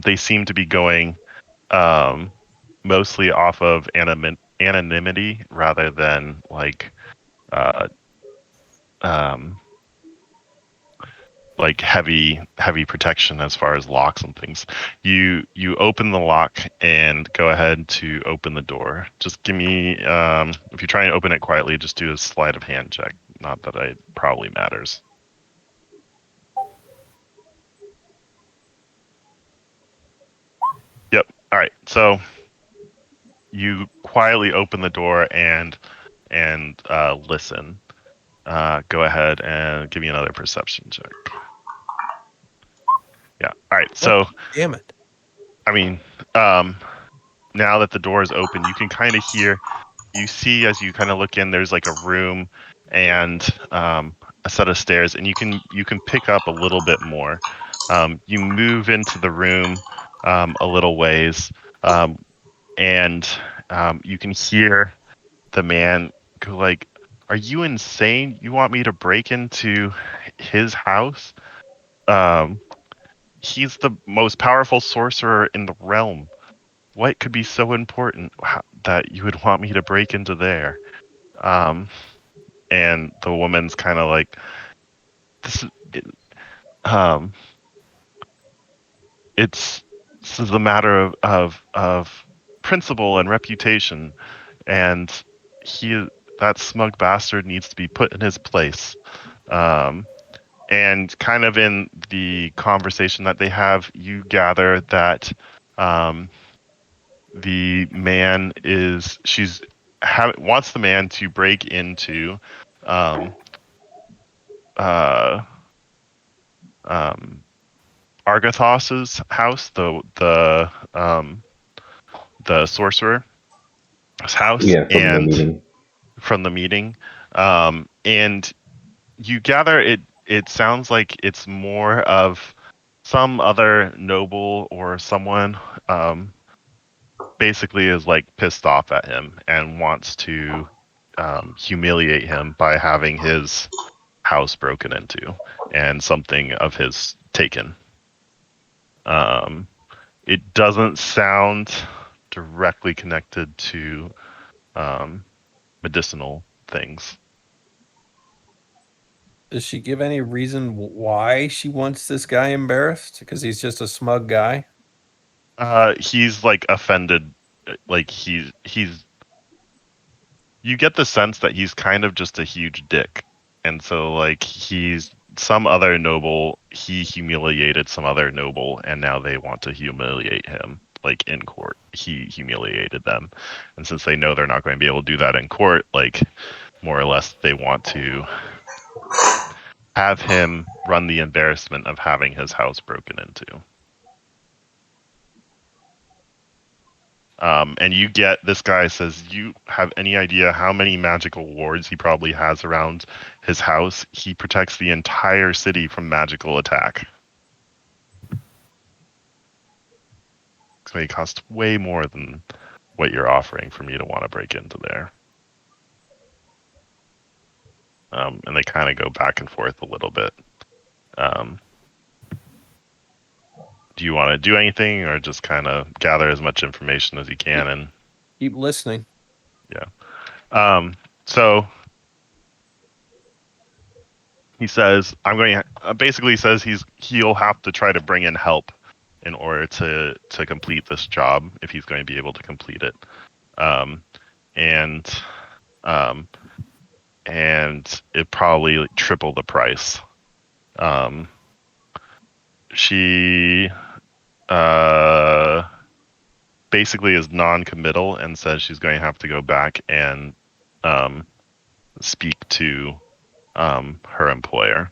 They seem to be going mostly off of anonymity rather than like heavy protection as far as locks and things. You open the lock and go ahead to open the door. Just give me if you try and open it quietly, just do a sleight of hand check. Not that it probably matters. Yep. All right. So you quietly open the door and listen. Go ahead and give me another perception check. Yeah. All right. So, damn it. I mean, now that the door is open, you can kind of hear. You see as you kind of look in, there's like a room and a set of stairs, and you can pick up a little bit more. You move into the room a little ways, And you can hear the man go like, "Are you insane? You want me to break into his house? He's the most powerful sorcerer in the realm. What could be so important that you would want me to break into there?" And the woman's kind of like, "This is, um, this is a matter of principle and reputation, and that smug bastard needs to be put in his place." And kind of in the conversation that they have, you gather that the man wants the man to break into um, uh, Argathos's house, the sorcerer's house, Yeah, from the and meeting. from the meeting, and you gather it sounds like it's more of some other noble or someone basically is like pissed off at him and wants to humiliate him by having his house broken into and something of his taken. It doesn't sound directly connected to medicinal things. Does she give any reason why she wants this guy embarrassed? Because he's just a smug guy? He's like offended. Like he's. You get the sense that he's kind of just a huge dick, and so like he's some other noble. He humiliated some other noble, and now they want to humiliate him. Like in court, he humiliated them, and since they know they're not going to be able to do that in court, like more or less, they want to have him run the embarrassment of having his house broken into. And you get, this guy says, "You have any idea how many magical wards he probably has around his house? He protects the entire city from magical attack. It's going to cost way more than what you're offering for me to want to break into there." And they kind of go back and forth a little bit. Do you want to do anything, or just kind of gather as much information as you can and Keep listening. Yeah. So he says, "I'm going to," basically says he'll have to try to bring in help in order to complete this job if he's going to be able to complete it. And it probably like triple the price. She basically is non-committal and says she's going to have to go back and speak to her employer,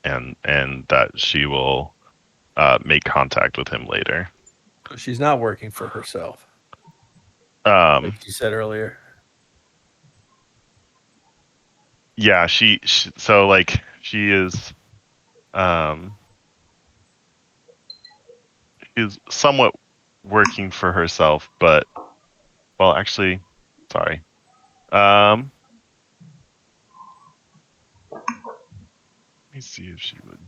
and that she will make contact with him later. She's not working for herself, Um, like you said earlier. yeah, she so like she is is somewhat working for herself, but well, actually, sorry. Let me see if she would.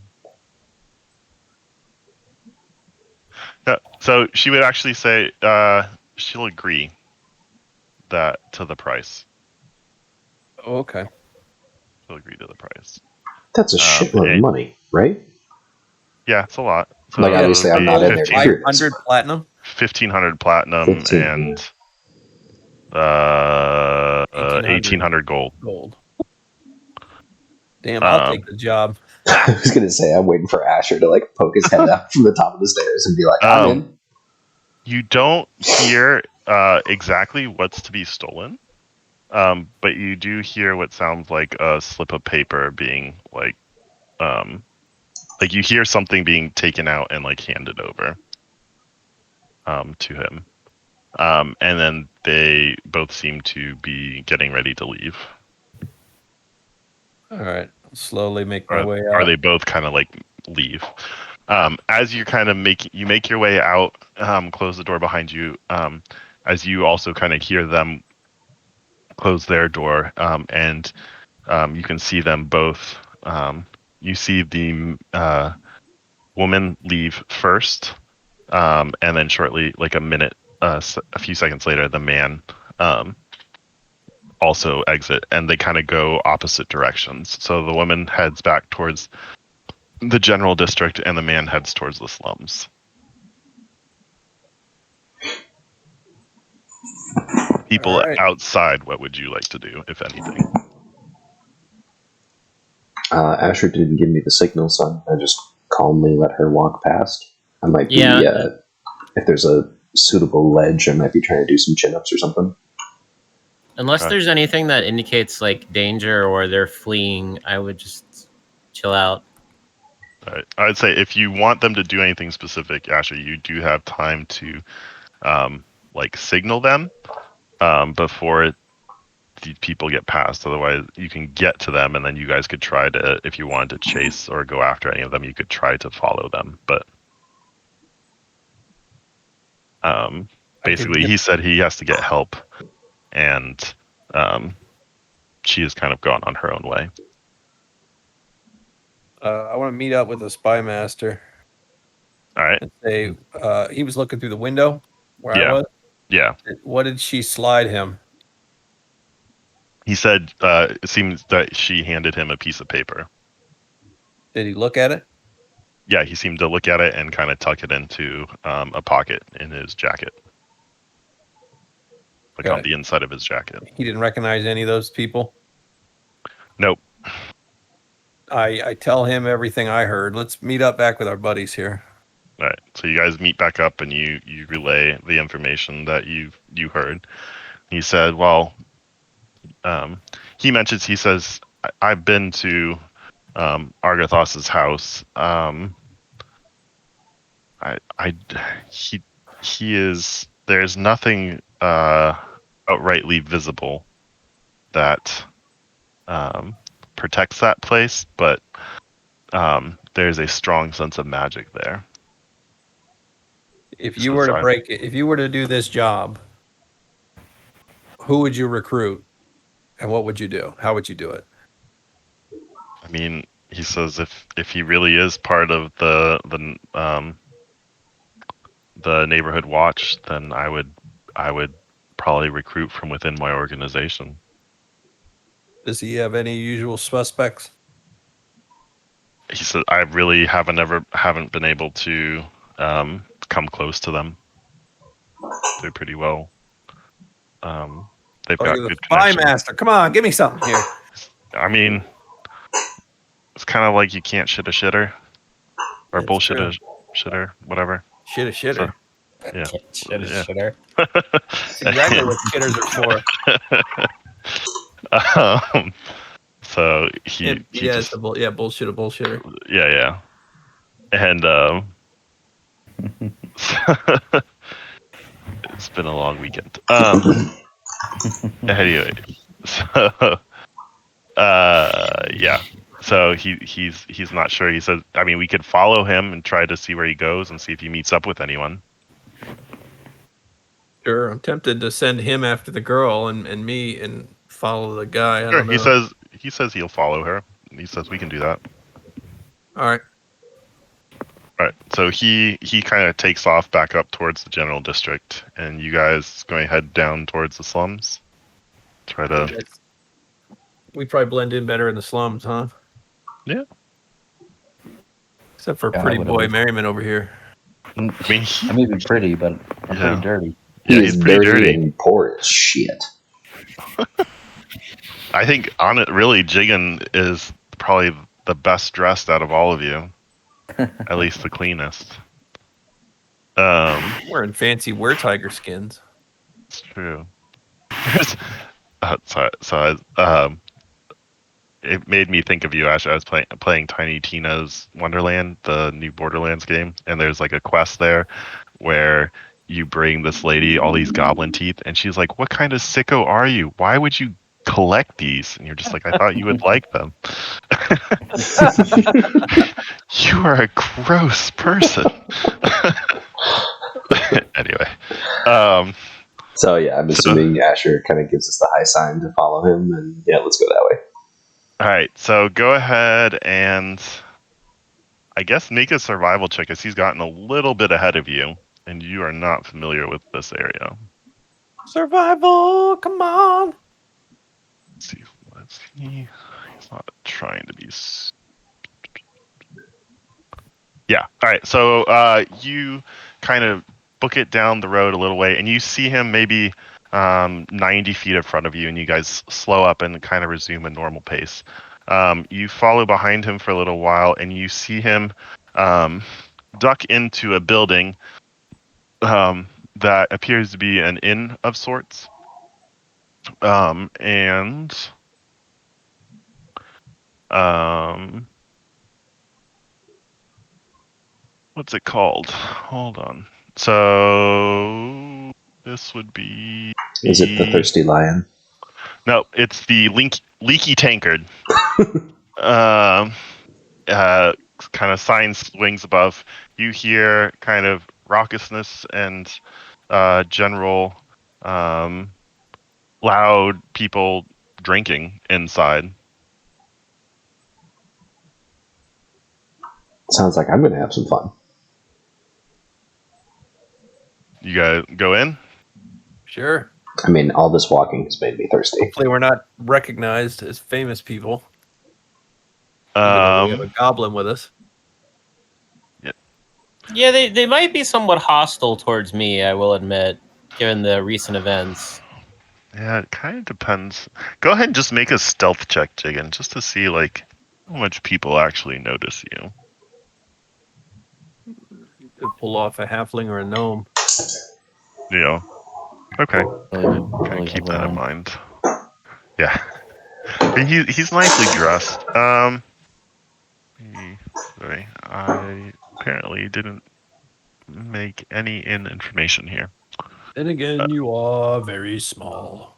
Yeah, so she would actually say she'll agree that to the price. Oh, okay. She'll agree to the price. That's a shitload of money, right? Yeah, it's a lot. So Like, obviously, I'm not in there to hear this. 500 platinum? 1,500 platinum 15. and 1,800 gold. Damn, I'll take the job. I was going to say, I'm waiting for Asher to, like, poke his head up from the top of the stairs and be like, I'm in. You don't hear exactly what's to be stolen, but you do hear what sounds like a slip of paper being, like you hear something being taken out and, like, handed over to him. And then they both seem to be getting ready to leave. All right. I'll slowly make my way Or out. they both kind of like leave. As you kind of make your way out, close the door behind you. As you also kind of hear them close their door, and you can see them both. You see the woman leave first, and then shortly, like a few seconds later, the man also exit, and they kind of go opposite directions. So the woman heads back towards the general district, and the man heads towards the slums. People All right. outside, what would you like to do, if anything? Asher didn't give me the signal, so I just calmly let her walk past. I might be, Yeah. If there's a suitable ledge, I might be trying to do some chin-ups or something. Unless Okay. there's anything that indicates like danger or they're fleeing, I would just chill out. All right. I'd say if you want them to do anything specific, Asher, you do have time to like signal them before the people get past. Otherwise, you can get to them, and then you guys could try to, if you wanted to chase or go after any of them, you could try to follow them. But basically, he said he has to get help, and she has kind of gone on her own way. I want to meet up with the spy master All right. and say he was looking through the window where I Yeah. was. Yeah. What did she slide him? He said it seems that she handed him a piece of paper. Did he look at it? Yeah, he seemed to look at it and kind of tuck it into a pocket in his jacket. Like on Okay. the inside of his jacket. He didn't recognize any of those people. Nope. I tell him everything I heard. Let's meet up back with our buddies here. All right. So you guys meet back up and you relay the information that you heard. He said, well, he says, I've been to Argathos's house. He is, there's nothing outrightly visible that protects that place, but there's a strong sense of magic there. If you were to break it, if you were to do this job, who would you recruit, and what would you do? How would you do it? I mean, he says if he really is part of the neighborhood watch, then I would probably recruit from within my organization. Does he have any usual suspects? He said I really haven't been able to come close to them. They're pretty well. They've got You're the good spy connections. master. Come on, give me something here. I mean, it's kind of like you can't shit a shitter or That's bullshit true. a shitter, whatever. Shitter. Yeah. Shitter. That's exactly what shitters are for. So he it's just, bullshitter. yeah. And it's been a long weekend. Anyway, so yeah. So he's not sure. He says, I mean, we could follow him and try to see where he goes and see if he meets up with anyone. Sure, I'm tempted to send him after the girl and me and follow the guy. I Sure. don't know. He says he'll follow her. He says we can do that. All right. All right. So he kind of takes off back up towards the general district, and you guys going to head down towards the slums. Try to. We probably blend in better in the slums, huh? Yeah. Except for Yeah, I pretty would boy have- Merriman over here. I mean, I may be pretty, but I'm Yeah. pretty dirty. yeah, He's he's pretty dirty. and poor as shit. I think on it, really, Jigen is probably the best dressed out of all of you. At least the cleanest. Wearing fancy tiger skins. It's true. It made me think of you, Ash. I was playing Tiny Tina's Wonderland, the new Borderlands game, and there's like a quest there where you bring this lady all these goblin teeth, and she's like, "What kind of sicko are you? Why would you collect these, and you're just like, I thought you would like them. You are a gross person. Anyway, So yeah, I'm assuming Asher kind of gives us the high sign to follow him, and yeah, let's go that way. all right. So go ahead and I guess make a survival check, as he's gotten a little bit ahead of you, and you are not familiar with this area. Survival, come on. Let's see. Let's see. He's not trying to be. Yeah. All right. So you kind of book it down the road a little way, and you see him maybe 90 feet in front of you, and you guys slow up and kind of resume a normal pace. You follow behind him for a little while, and you see him duck into a building that appears to be an inn of sorts. And what's it called? Hold on. So this would be. Is it the Thirsty Lion? No, it's the leaky tankard. Kind of sign swings above. You hear kind of raucousness and general loud people drinking inside. Sounds like I'm going to have some fun. You guys go in? Sure. I mean, all this walking has made me thirsty. Hopefully, we're not recognized as famous people. Even though we have a goblin with us. Yeah, they might be somewhat hostile towards me, I will admit, given the recent events. Yeah, it kind of depends. Go ahead and just make a stealth check, Jigen, just to see like how much people actually notice you. You could pull off a halfling or a gnome. Yeah. Okay. Probably Keep have that in one. mind. Yeah. And he's nicely dressed. Sorry, I apparently didn't make any information here. Then again, you are very small.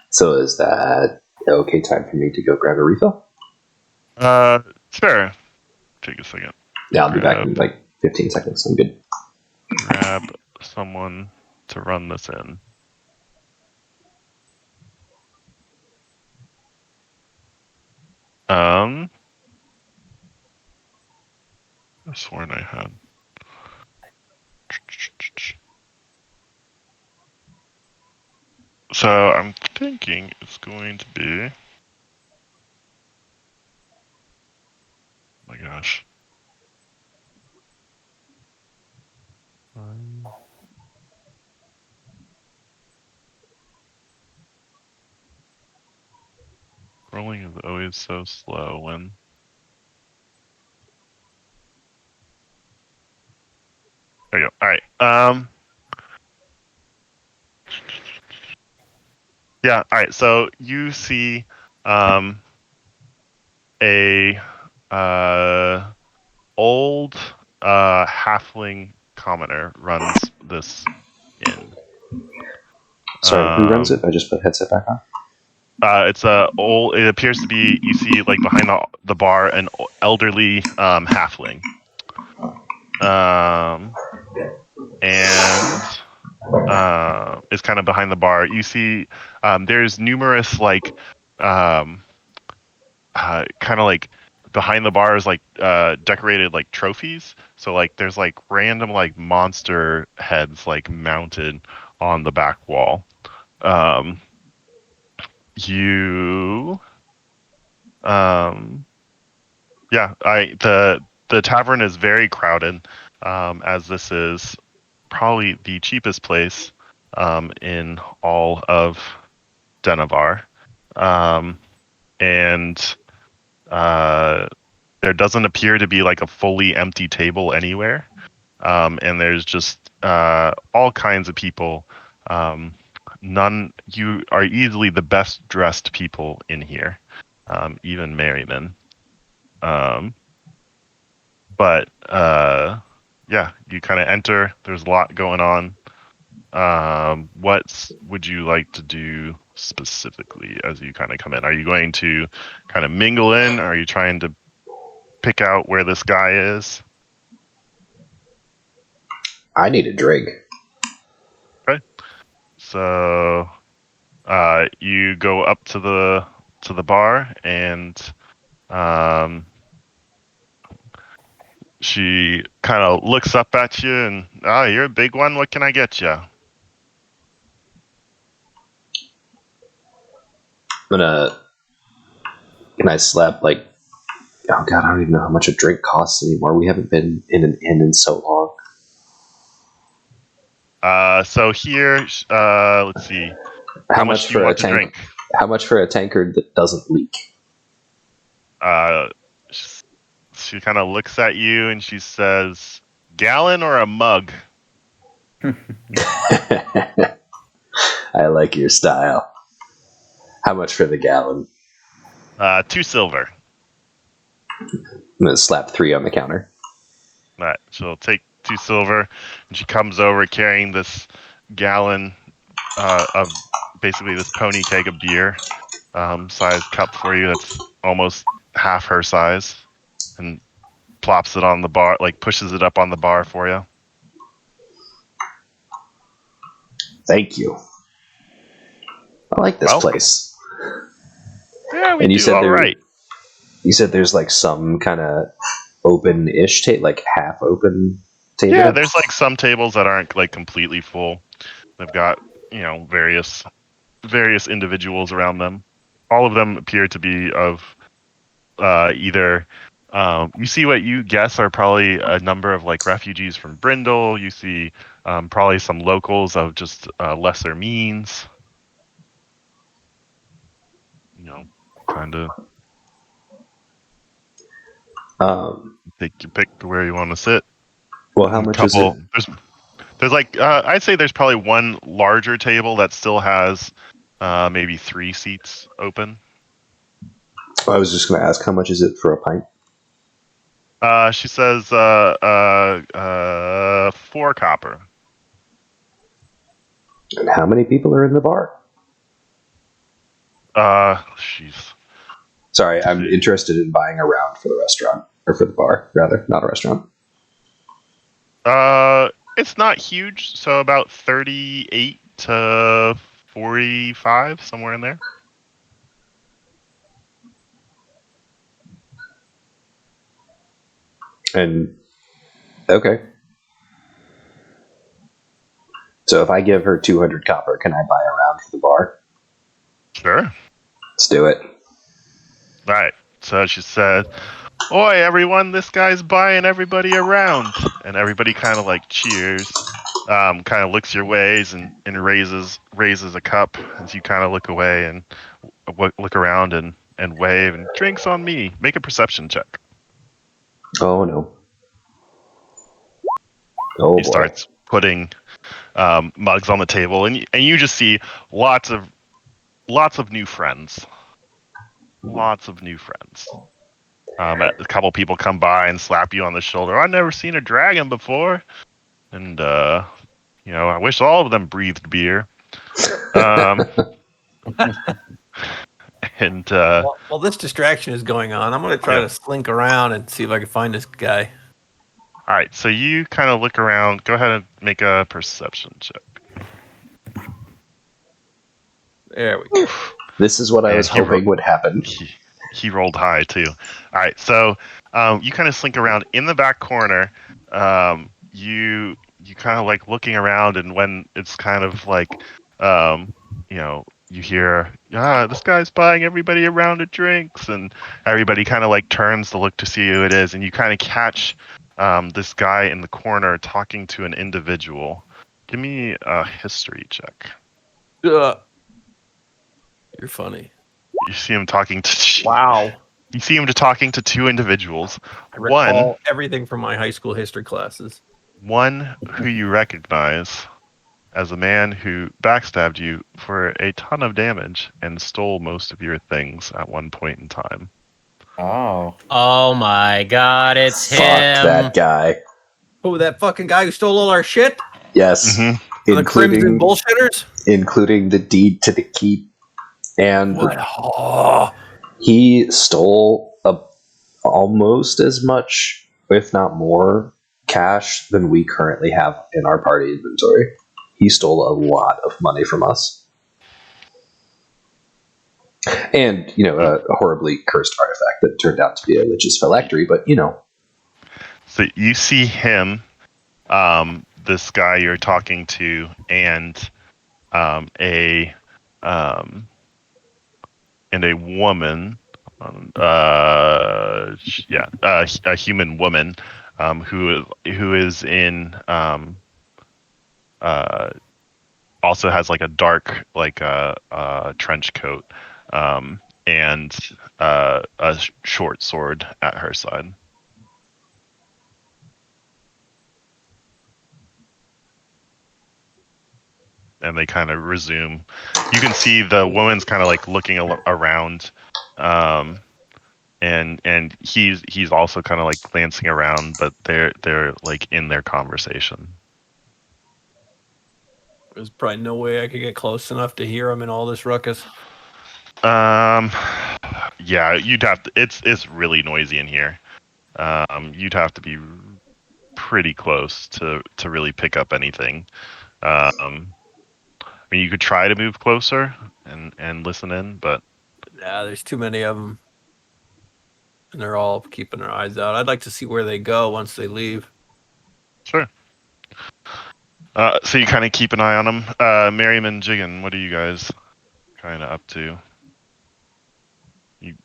So is that okay time for me to go grab a refill? Sure. Take a second. Yeah, I'll be back in like 15 seconds. I'm good. Grab someone to run this in. I've sworn I had. So I'm thinking it's going to be. Oh my gosh. Rolling is always so slow when. There you go. All right. Yeah. All right. So you see, a old halfling commoner runs this inn. Sorry, who runs it? I just put headset back on. It's old. It appears to be. You see, like behind the bar, an elderly halfling. And is kind of behind the bar. You see, there's numerous like, kind of like behind the bar is like decorated like trophies. So like there's like random like monster heads like mounted on the back wall. The tavern is very crowded, as this is probably the cheapest place in all of Dennovar. And there doesn't appear to be like a fully empty table anywhere. And there's just all kinds of people. You are easily the best dressed people in here, even Merriman. But yeah, you kind of enter. There's a lot going on. What would you like to do specifically as you kind of come in? Are you going to kind of mingle in? Are you trying to pick out where this guy is? I need a drink. Okay. So you go up to the bar, and she kind of looks up at you and, you're a big one. What can I get you? Can I slap, like, oh god, I don't even know how much a drink costs anymore. We haven't been in an inn in so long. So here, let's see. How much do you want to drink? How much for a tankard that doesn't leak? She kind of looks at you and she says, "Gallon or a mug?" I like your style. How much for the gallon? 2 silver. I'm gonna slap 3 on the counter. All right, she'll take 2 silver, and she comes over carrying this gallon of basically this pony keg of beer, size cup for you. That's almost half her size, and plops it on the bar, like pushes it up on the bar for you. Thank you. I like this place. Yeah, and you said all right. You said there's like some kind of open-ish table, like half open table? Yeah, there's like some tables that aren't like completely full. They've got, various individuals around them. All of them appear to be of either you see what you guess are probably a number of like refugees from Brindle. You see probably some locals of just lesser means. Kind of take your pick to where you want to sit. Well, how much is it? There's like I'd say there's probably one larger table that still has maybe 3 seats open. I was just going to ask, how much is it for a pint? She says 4 copper. And how many people are in the bar? She's. Sorry, I'm interested in buying a round for the restaurant, or for the bar, rather, not a restaurant. It's not huge, so about 38 to 45, somewhere in there. And okay. So if I give her 200 copper, can I buy a round for the bar? Sure. Let's do it. All right. So she said, "Oi, everyone! This guy's buying everybody around," and everybody kind of like cheers. Kind of looks your ways and raises a cup as you kind of look away and look around and wave and drinks on me. Make a perception check. Oh no. Oh, he starts putting mugs on the table, and you just see lots of new friends. Lots of new friends. A couple people come by and slap you on the shoulder. "I've never seen a dragon before," and I wish all of them breathed beer. And while this distraction is going on, I'm going to try to slink around and see if I can find this guy. All right, so you kind of look around. Go ahead and make a perception check. There we go. This is what I was hoping would happen. He rolled high too. All right, so you kind of slink around in the back corner. You kind of like looking around, and when it's kind of like you hear, this guy's buying everybody a round of drinks, and everybody kind of like turns to look to see who it is, and you kind of catch this guy in the corner talking to an individual. Give me a history check. You're funny. You see him talking to. Wow. You see him talking to 2 individuals. I recall everything from my high school history classes. One who you recognize as a man who backstabbed you for a ton of damage and stole most of your things at one point in time. Oh my God, it's him. Fuck that guy. Oh, that fucking guy who stole all our shit? Yes. Mm-hmm. The Crimson bullshitters? Including the deed to the keep. And What? Oh, he stole almost as much, if not more, cash than we currently have in our party inventory. He stole a lot of money from us. And, a horribly cursed artifact that turned out to be a witch's phylactery, but, So you see him, this guy you're talking to, and a woman, a human woman, who is in also has like a dark trench coat, and a short sword at her side. And they kind of resume. You can see the woman's kind of like looking around, and he's also kind of like glancing around, but they're like in their conversation. there's probably no way I could get close enough to hear him in all this ruckus. Yeah, you'd have to. It's really noisy in here. You'd have to be pretty close to really pick up anything. I mean, you could try to move closer and listen in, but Nah, there's too many of them. And they're all keeping their eyes out. I'd like to see where they go once they leave. sure. So you kind of keep an eye on them. Miriam and Jigen, what are you guys kind of up to? You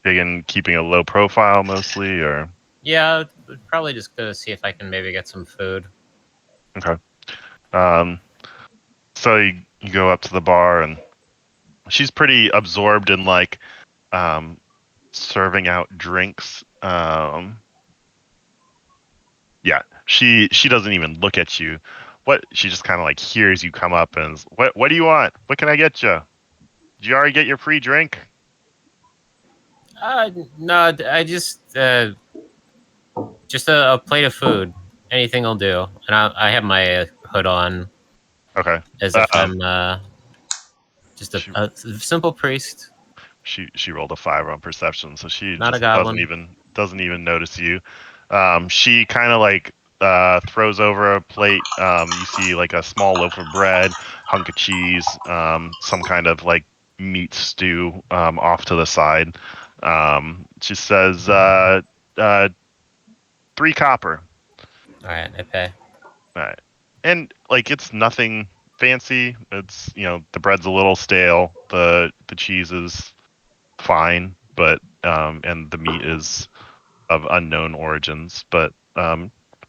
Jigen keeping a low profile mostly, or? Yeah, I'd probably just go see if I can maybe get some food. Okay. So you go up to the bar, and she's pretty absorbed in like serving out drinks. Yeah, she doesn't even look at you. She just kind of like hears you come up and is, what do you want? What can I get you? Did you already get your free drink? No, I just a plate of food. Anything will do. And I have my hood on Okay. as if I'm just a simple priest. She rolled a 5 on perception, so she Not a just goblin. doesn't even notice you. She kind of like throws over a plate. You see like a small loaf of bread, hunk of cheese, some kind of like meat stew off to the side. She says 3 copper. All right, I pay. All right, and like it's nothing fancy. It's the bread's a little stale. The cheese is fine, but and the meat is of unknown origins, but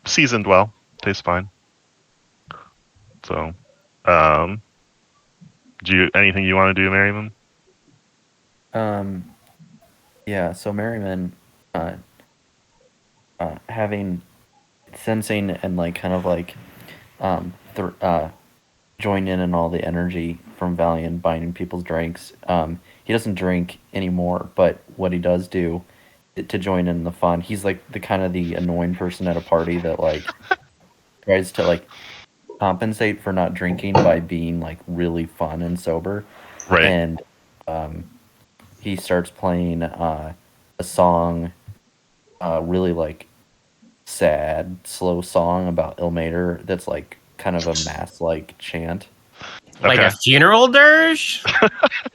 seasoned well, tastes fine. So, anything you want to do, Merriman? Yeah. So Merriman, having sensing and like kind of like join in all the energy from Valiant buying people's drinks. He doesn't drink anymore, but what he does do to join in the fun, he's like the kind of the annoying person at a party that like tries to like compensate for not drinking by being like really fun and sober. Right. And he starts playing a song, really like sad, slow song about Ilmater that's like kind of a mass like chant. Like Okay. a funeral dirge?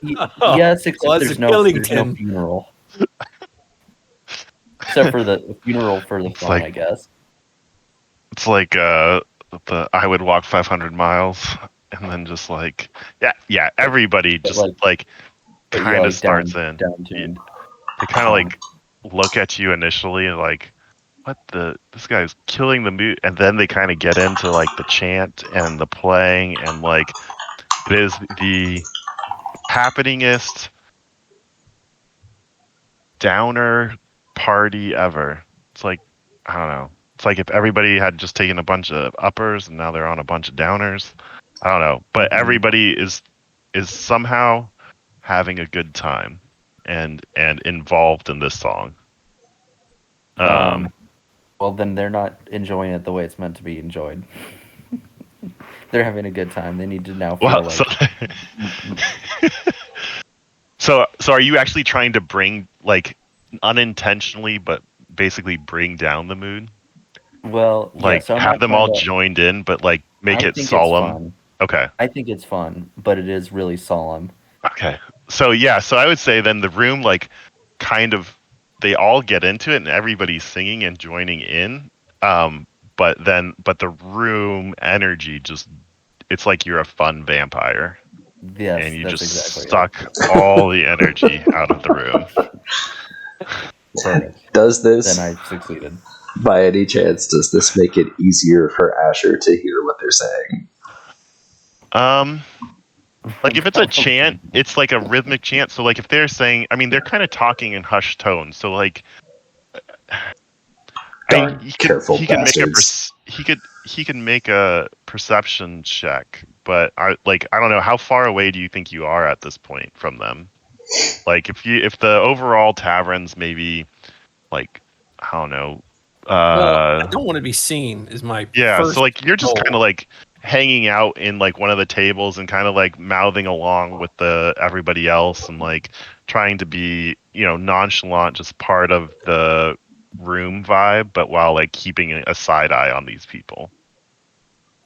Yes, except well, there's no Killington. funeral. Except for the funeral for the It's fun, like- I guess. It's like the I would walk 500 miles, and then just like yeah, everybody But, just like- like But you're, kind of like, starts down, in. down-tuned. They kind of like look at you initially like, this guy's killing the mood, and then they kind of get into like the chant and the playing, and like it is the happeningest downer party ever. It's like, I don't know. It's like if everybody had just taken a bunch of uppers and now they're on a bunch of downers. I don't know, but everybody is somehow having a good time and involved in this song. Well, then they're not enjoying it the way it's meant to be enjoyed. They're having a good time. They need to now feel Well, like so So are you actually trying to bring, like, unintentionally, but basically bring down the mood? Well, yeah. Like, So I'm have not them trying all to. joined in, but like make I it think it's solemn. fun. Okay. I think it's fun, but it is really solemn. Okay. So yeah, so I would say then the room, like, kind of, they all get into it and everybody's singing and joining in. Um, but the room energy just, it's like you're a fun vampire and Yes, you that's just exactly it. suck all the energy out of the room. Perfect. Does Then this, I succeeded. by any chance, does this make it easier for Asher to hear what they're saying? Um, like if it's a Probably. chant, it's like a rhythmic chant. So like if they're saying, I mean, they're kind of talking in hushed tones. So like, Darn careful he can make a bastards. he could make a perception check, but I don't know, how far away do you think you are at this point from them? Like if the overall tavern's maybe like, I don't know, Well, I don't want to be seen. Is my yeah, so first like you're just goal. kind of like hanging out in like one of the tables and kind of like mouthing along with the everybody else and like trying to be, nonchalant, just part of the room vibe, but while like keeping a side eye on these people,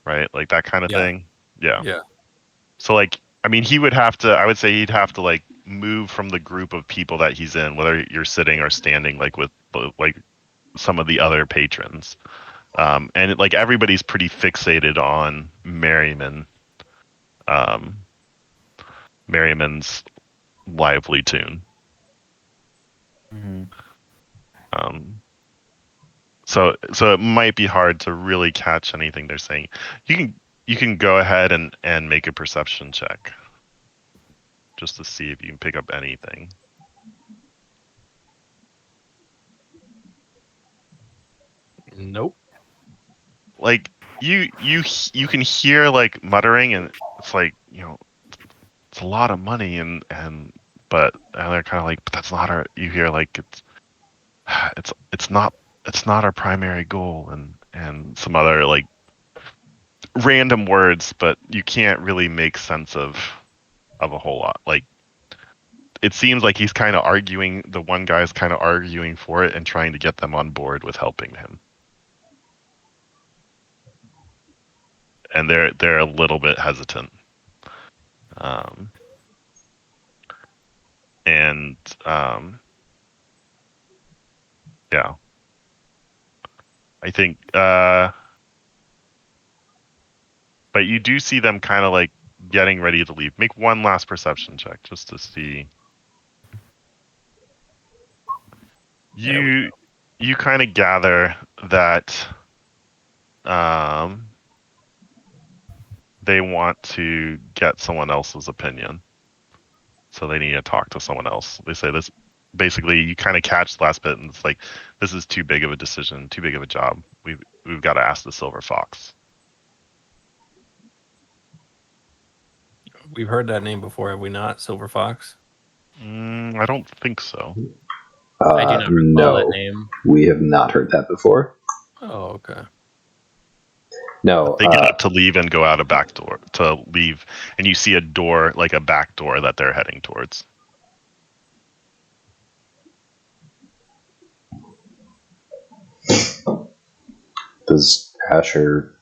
right? Like that kind of Yeah. thing. Yeah. Yeah. So like, I mean, I would say he'd have to like move from the group of people that he's in, whether you're sitting or standing, like with like some of the other patrons. And like everybody's pretty fixated on um, Merriman's lively tune. Mhm. Um, so it might be hard to really catch anything they're saying. You can go ahead and make a perception check just to see if you can pick up anything. Nope. Like you can hear like muttering, and it's like, it's a lot of money, and they're kind of like, but that's not our. You hear like it's not our primary goal, and some other like random words, but you can't really make sense of a whole lot. Like it seems like he's kind of arguing. The one guy's kind of arguing for it and trying to get them on board with helping him, and they're a little bit hesitant. Um, and yeah, I think. But you do see them kind of like getting ready to leave. Make one last perception check just to see. You kind of gather that they want to get someone else's opinion, so they need to talk to someone else. They say this. Basically, you kind of catch the last bit, and it's like, this is too big of a decision, too big of a job. We've got to ask the Silver Fox. We've heard that name before, have we not? Silver Fox. I don't think so. I do not recall that No, name. we have not heard that before. Oh, okay. No, They get up to leave and go out a back door to leave, and you see a door, like a back door, that they're heading towards. does Asher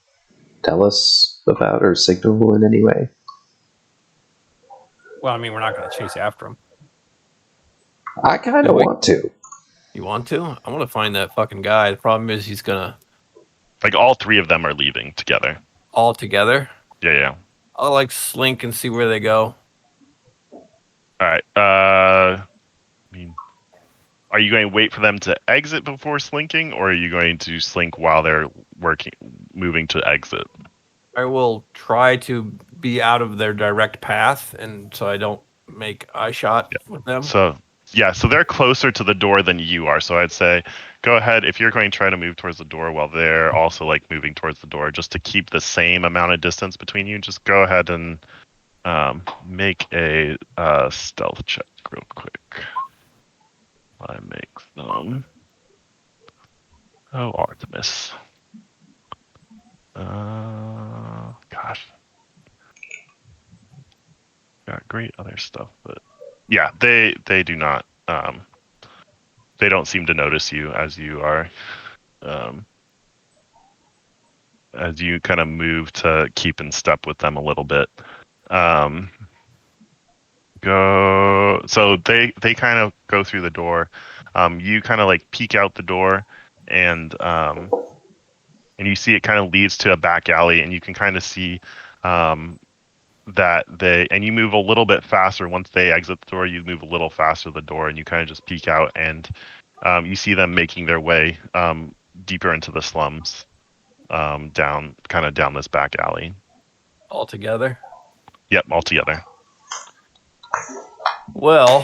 tell us about or signal in any way? Well, I mean, we're not going to chase after him. I kind Do of we? want to. You want to? I want to find that fucking guy. The problem is he's going to Like all three of them are leaving together. all together. Yeah. I'll like slink and see where they go. All right. I mean, are you going to wait for them to exit before slinking, or are you going to slink while they're moving to exit? I will try to be out of their direct path, and so I don't make eye shot with them. So they're closer to the door than you are. So I'd say, go ahead if you're going to try to move towards the door while they're also like moving towards the door, just to keep the same amount of distance between you. Just go ahead and make a stealth check real quick. I make them. Oh, Artemis. Gosh. Got great other stuff, but Yeah, they do not. They don't seem to notice you as you are, as you kind of move to keep in step with them a little bit. Go. So they kind of go through the door. You kind of like peek out the door, and you see it kind of leads to a back alley, and you can kind of see that you move a little bit faster. Once they exit the door, you move a little faster the door, and you kind of just peek out, and you see them making their way deeper into the slums, down this back alley. All together. Yep, all together. Well,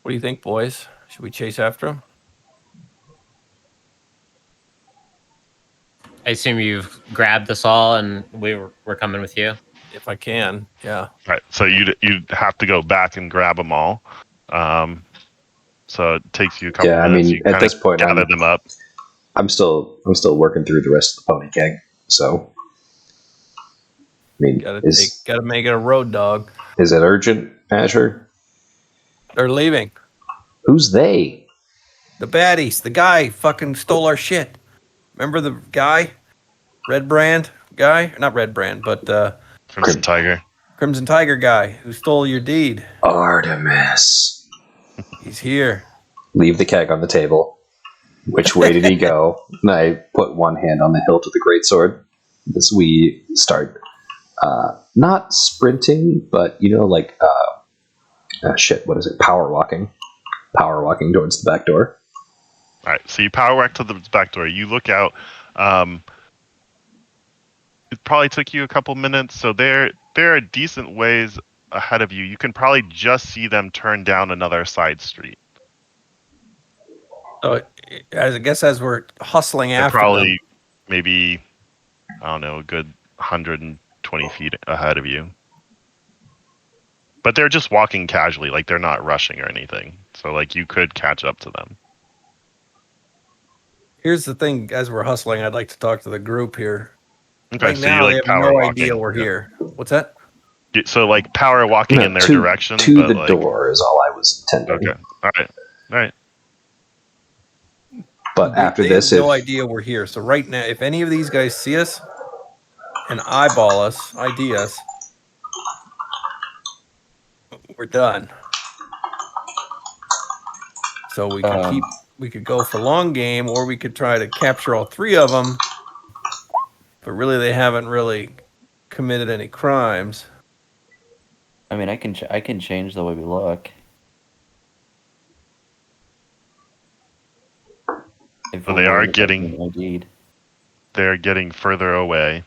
what do you think, boys? Should we chase after him? I assume you've grabbed us all, and we're coming with you. If I can, yeah. Right. So you'd have to go back and grab them all. So it takes you a couple Yeah, I minutes. mean, You at kinda this point, gather them up. I'm still working through the rest of the pony gang. So, I mean, Gotta make it a road dog. is it urgent, Asher? They're leaving. Who's they? The baddies. The guy fucking stole our shit. Remember the guy? Red Brand guy? Not Red Brand, but Crimson Tiger. Crimson Tiger guy who stole your deed. Artemis. He's here. Leave the keg on the table. Which way did he go? And I put one hand on the hilt of the greatsword as we start not sprinting, but like what is it? Power walking towards the back door. All right, so you power walk to the back door. You look out. It probably took you a couple minutes, so there are decent ways ahead of you. You can probably just see them turn down another side street. So, I guess as we're hustling They're after probably them, maybe, I don't know, a good 120 feet ahead of you. But they're just walking casually, like they're not rushing or anything. So like you could catch up to them. here's the thing: as we're hustling, I'd like to talk to the group here. Okay, Right so now, you they like have power no walking. idea we're here. What's that? So like power walking No, in their to direction. To but the like, door is all I was intending. Okay. All right. But after they this, have no idea we're here. So right now, if any of these guys see us and eyeball us, ID us, we're done. So we could we could go for long game, or we could try to capture all three of them. But really, they haven't really committed any crimes. I mean, I can change the way we look. If So we're they are worried about getting- being ID'd. They're getting further away.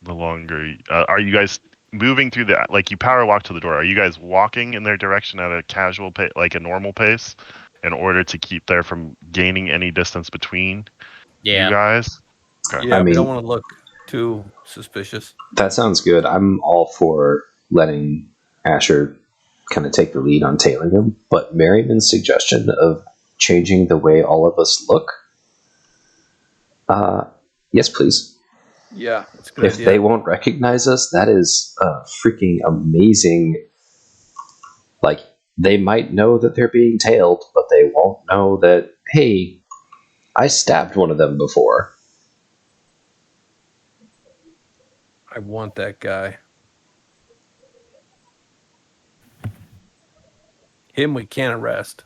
The longer. Are you guys moving through the? Like you power walk to the door. Are you guys walking in their direction at a casual pace, like a normal pace, in order to keep there from gaining any distance between you guys? Okay. Yeah, I we mean- don't want to look too suspicious. that sounds good. I'm all for letting Asher kind of take the lead on tailing him. But Merriman's suggestion of changing the way all of us look, yes, please. Yeah, that's a good If idea. they won't recognize us, that is freaking amazing. Like, they might know that they're being tailed, but they won't know that, hey, I stabbed one of them before. I want that guy. Him we can't arrest.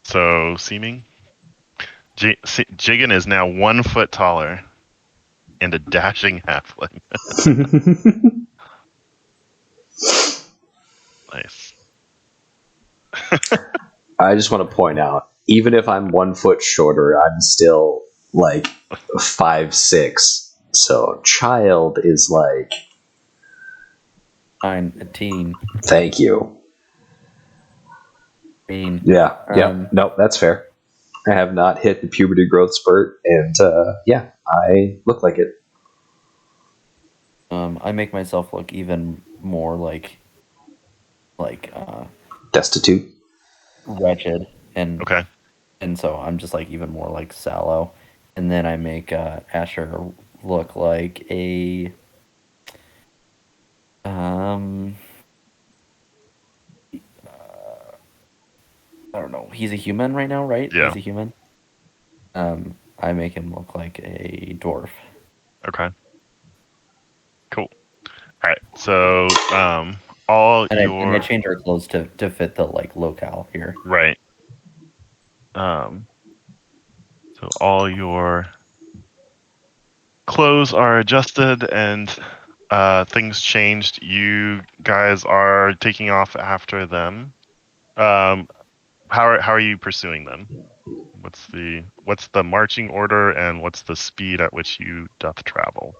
So seeming. Jiggin is now 1 foot taller and a dashing halfling. Nice. I just want to point out, even if I'm 1 foot shorter, I'm still like 5'6". So child is like, I'm a teen. thank you. Yeah. No, that's fair. I have not hit the puberty growth spurt, and I look like it. I make myself look even more like Destitute. wretched, and Okay. and so I'm just like even more like sallow, and then I make Asher look like a I don't know. He's a human right now, right? Yeah. He's a human. I make him look like a dwarf. Okay. Cool. All right. So, all And I your change our clothes to fit the like locale here. right. So all your clothes are adjusted and things changed. You guys are taking off after them. How are you pursuing them? What's the marching order and what's the speed at which you doth travel?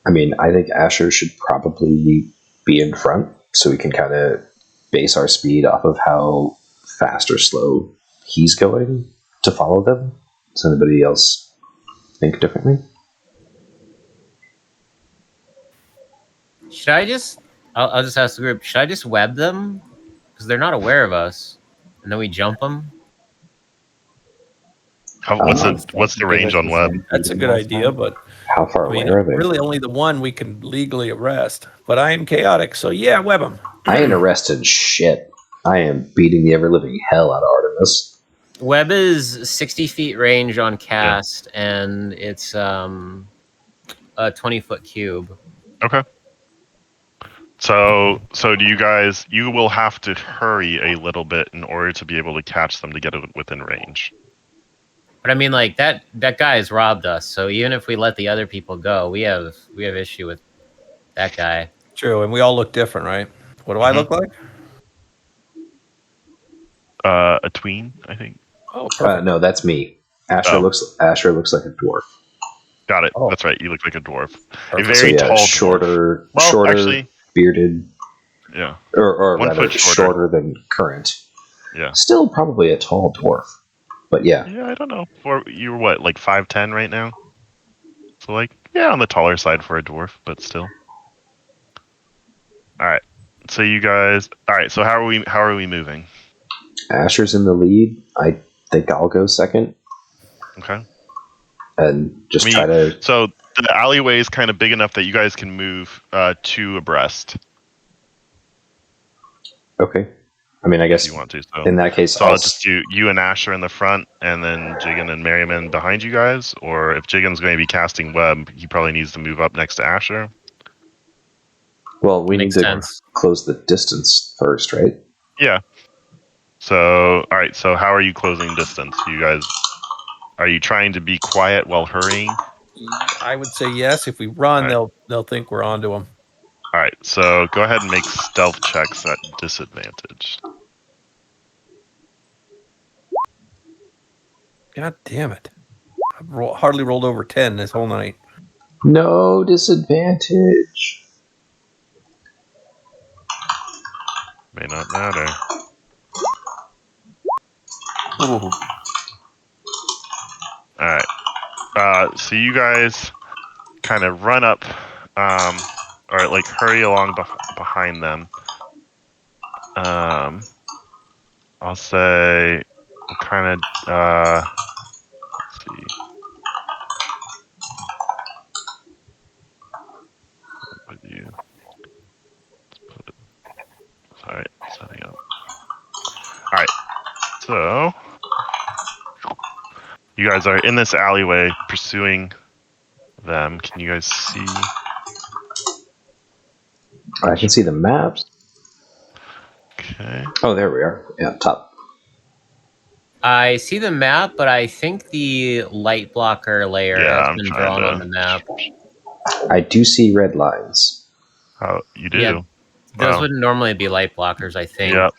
I mean, I think Asher should probably be in front so we can kind of base our speed off of how fast or slow he's going to follow them. Does anybody else think differently? Should I just? I'll just ask the group. Should I just web them because they're not aware of us, and then we jump them? What's the Give range it on the web? same That's a freedom good last idea, time. but How far I mean, away are they? really only the one we can legally arrest. But I am chaotic, so yeah, web him. I ain't arresting shit. I am beating the ever living hell out of Artemis. Web is 60 feet range on cast, and it's a 20-foot cube. Okay. So do you will have to hurry a little bit in order to be able to catch them to get it within range. But I mean, like that guy has robbed us. So even if we let the other people go, we have issue with that guy. True, and we all look different, right? What do I look like? A tween, I think. Oh, perfect. No, that's me. Asher looks like a dwarf. Got it. Oh. That's right. You look like a dwarf. A Perfect. very So yeah, tall shorter, dwarf. Well, shorter, actually, bearded, yeah. or 1 rather foot shorter. shorter than current. Yeah. Still probably a tall dwarf, but yeah. Yeah, I don't know. You're what, like 5'10" right now? So like, yeah, on the taller side for a dwarf, but still. All right. So you guys. All right. So how are we moving? Asher's in the lead. I think I'll go second Okay. and just try to. So the alleyway is kind of big enough that you guys can move two abreast. Okay. I mean, I guess if you want to. So in that case, I'll just do you and Asher in the front, and then Jigen and Merriman behind you guys. Or if Jigen's going to be casting web, he probably needs to move up next to Asher. Well, we Makes need to sense. close the distance first, right? Yeah. So all right. So how are you closing distance? You guys, are you trying to be quiet while hurrying? I would say yes. If we run, All they'll think we're onto them. All right. So go ahead and make stealth checks at disadvantage. God damn it! I've hardly rolled over 10 this whole night. No disadvantage. May not matter. Ooh. All right. So you guys kind of run up, or like hurry along behind them. I'll say we'll kind of let's see. With you. Let's put it. Sorry, setting up. All right. So you guys are in this alleyway pursuing them. Can you guys see? I can see the maps. Okay. Oh, there we are. Yeah, top. I see the map, but I think the light blocker layer Yeah, has I'm been trying drawn to. on the map. I do see red lines. Oh, you do? Yeah, those Wow. wouldn't normally be light blockers, I think. Yep.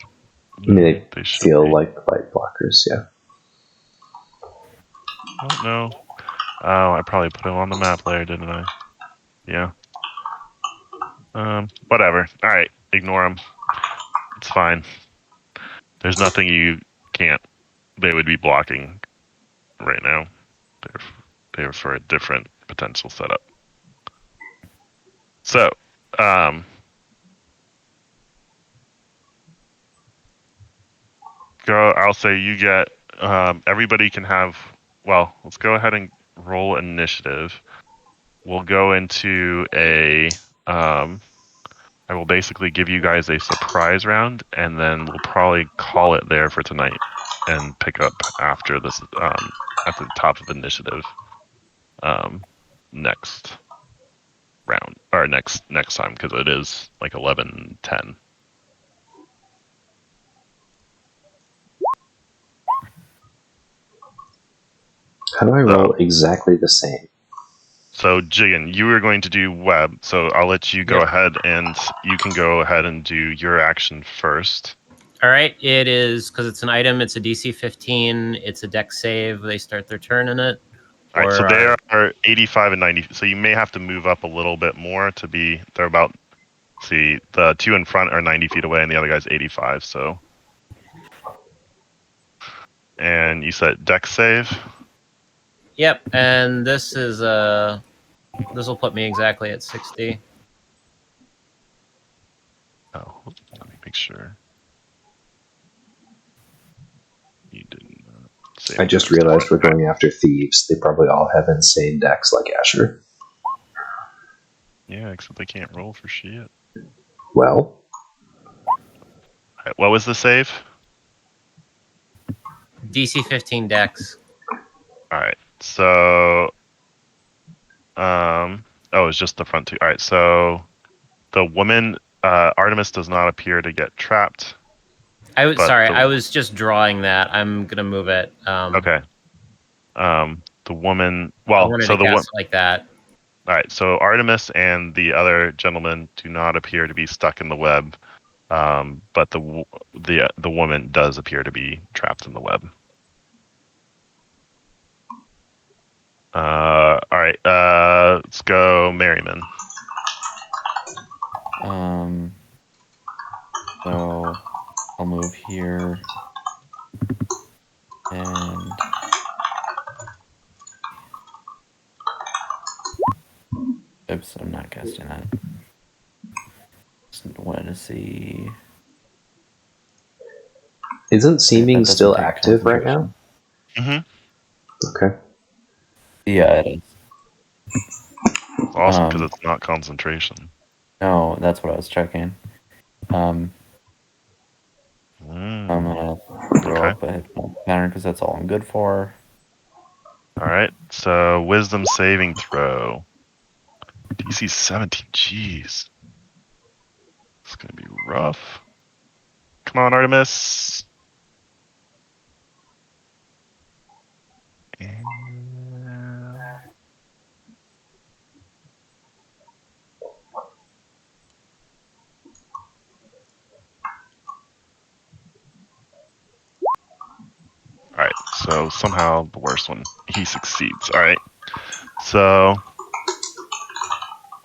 I mean, they should feel be. like light blockers, yeah. Oh no. Oh, I probably put them on the map layer, didn't I? Yeah. Whatever. All right, ignore them. It's fine. There's nothing you can't. They would be blocking right now. They're for a different potential setup. So, go. I'll say you get. Everybody can have well, let's go ahead and roll initiative. We'll go into a. I will basically give you guys a surprise round, and then we'll probably call it there for tonight, and pick up after this at the top of initiative next round or next time, because it is like 11:10. How do I roll exactly the same? So, Jigen, you were going to do web, so I'll let you go Yep. ahead, and you can go ahead and do your action first. All right, it is because it's an item. It's a DC 15. It's a deck save. They start their turn in it. All right, so Or they are 85 and 90, so you may have to move up a little bit more to be. They're about. See, the two in front are 90 feet away, and the other guy's 85. So, and you said deck save. Yep, and this is this will put me exactly at 60. Oh, let me make sure. You didn't save. I just realized we're going after thieves. They probably all have insane decks like Asher. Yeah, except they can't roll for shit. Well, Right, what was the save? DC 15 decks. All right, so oh, it's just the front two. All right, so the woman Artemis does not appear to get trapped. I was But sorry. the- I was just drawing that. I'm gonna move it. Okay. The woman. I Well, wanted so to the one. cast it like that. All right, so Artemis and the other gentleman do not appear to be stuck in the web, but the woman does appear to be trapped in the web. All right, let's go, Merriman. So I'll move here and oops, I'm not casting that. Just wanted to see. isn't seeming That doesn't still take active right now? Mm-hmm. Okay. Yeah, it is. It's awesome because it's not concentration. No, that's what I was checking. I'm gonna throw Okay. up a hit point pattern because that's all I'm good for. All right, so wisdom saving throw. DC 17. Jeez, it's gonna be rough. Come on, Artemis. All right, so somehow the worst one, he succeeds. All right, so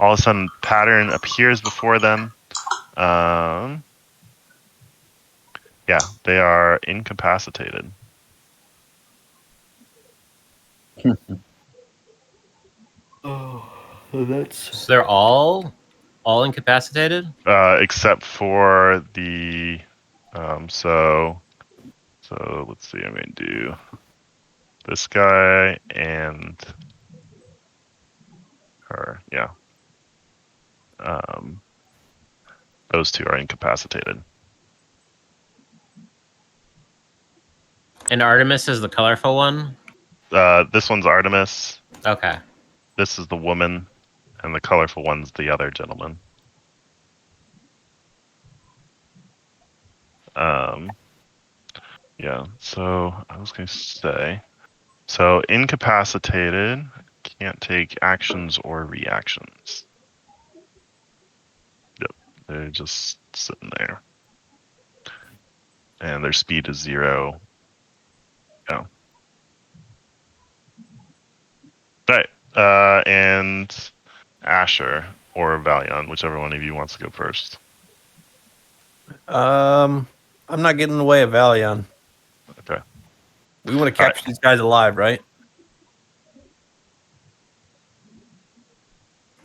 all of a sudden, pattern appears before them. Yeah, they are incapacitated. Oh, that's So they're all incapacitated. Except for the, so let's see. I'm going to do this guy and her. Yeah. Those two are incapacitated. And Artemis is the colorful one. This one's Artemis. Okay. This is the woman, and the colorful one's the other gentleman. Yeah. So I was going to say, so incapacitated, can't take actions or reactions. Yep. They're just sitting there. And their speed is 0. Yeah. Right. And Asher or Valion, whichever one of you wants to go first. I'm not getting in the way of Valion. Okay. We want to capture these guys alive, right?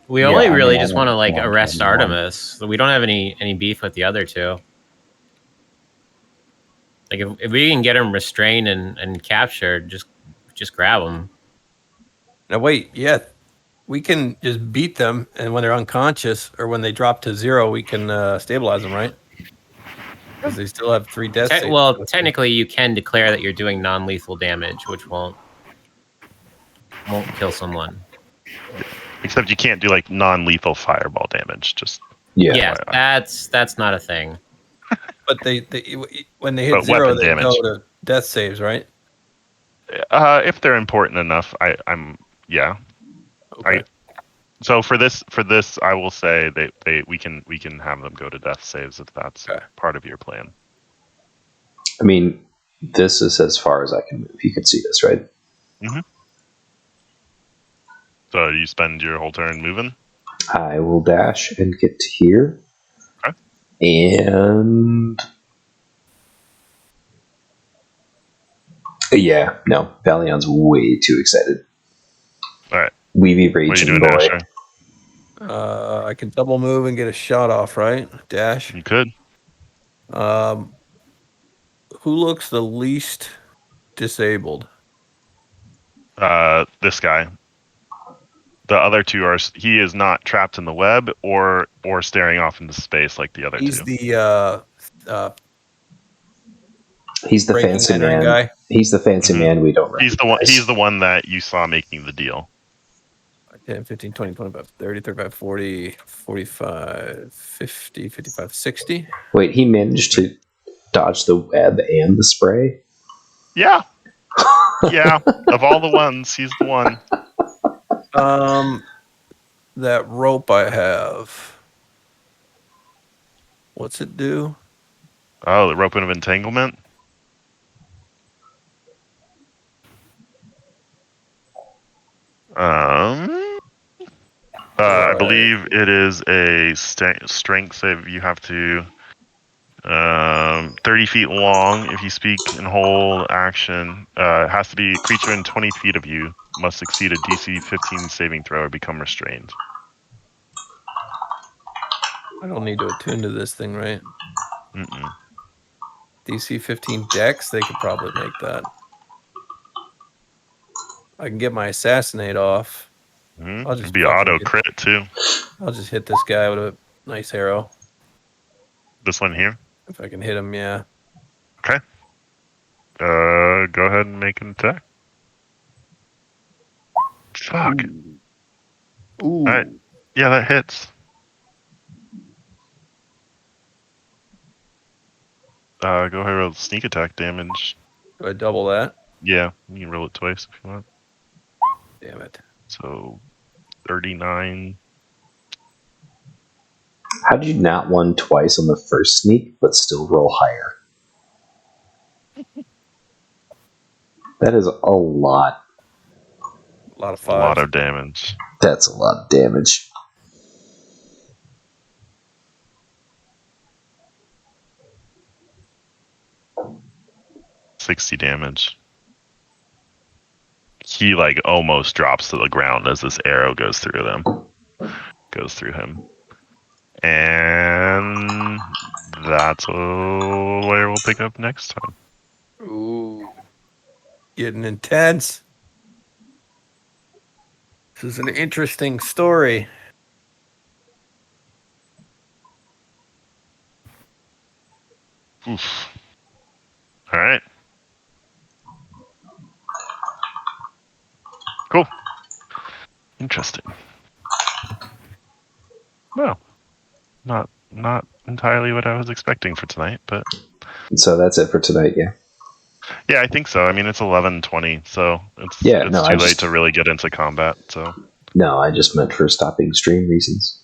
We Yeah, only I mean, really I just don't want to like want to arrest kill anyone. Artemis. We don't have any beef with the other two. Like if we can get him restrained and captured, just just grab them. Now wait, yeah, we can just beat them, and when they're unconscious or when they drop to 0, we can stabilize them, right? Because they still have 3 death saves. Well, technically, you can declare that you're doing non-lethal damage, which won't kill someone. Except you can't do like non-lethal fireball damage. Just Yeah, that's not a thing. But they when they hit But 0, weapon they damage. go to death saves, right? if they're important enough, I'm yeah. Okay. So for this, I will say we can have them go to death saves if that's part of your plan. I mean, this is as far as I can move. You can see this, right? Mm-hmm. So you spend your whole turn moving? I will dash and get to here. Okay. And yeah, no, Valion's way too excited. All right. Weavy What are you raging doing, boy. Asher? I can double move and get a shot off, right? Dash. You could. Who looks the least disabled? This guy. The other two are. He is not trapped in the web or staring off into space like the other He's two. He's the breaking fancy entering man. guy. He's the fancy man we don't recognize. He's the one that you saw making the deal. 10, 15, 20, 25, 30, 35, 40, 45, 50, 55, 60. Wait, he managed to dodge the web and the spray? Yeah. Yeah. Of all the ones, he's the one. That rope I have. What's it do? Oh, the rope of entanglement? I believe it is a strength save. You have to 30 feet long. If you speak and hold action, it has to be a creature in 20 feet of you. Must succeed a DC 15 saving throw or become restrained. I don't need to attune to this thing, right? Mm-mm. DC 15 Dex, they could probably make that. I can get my assassinate off. Mm-hmm. I'll just It'd be auto crit too. I'll just hit this guy with a nice arrow. This one here? If I can hit him, yeah. Okay. Go ahead and make an attack. Fuck. Ooh. All right. Yeah, that hits. Go ahead and roll sneak attack damage. Do I double that? Yeah, you can roll it twice if you want. Damn it. So, 39. How did you not won twice on the first sneak, but still roll higher? That is a lot. A lot of A fives. lot of damage. That's a lot of damage. $60 damage. He like almost drops to the ground as this arrow goes through him. And that's where we'll pick up next time. Ooh. Getting intense. This is an interesting story. Oof. All right. Cool. Interesting. Well, not entirely what I was expecting for tonight, but So that's it for tonight, yeah. yeah, I think so. I mean, it's 11:20, so it's too late to really get into combat. So no, I just meant for stopping stream reasons.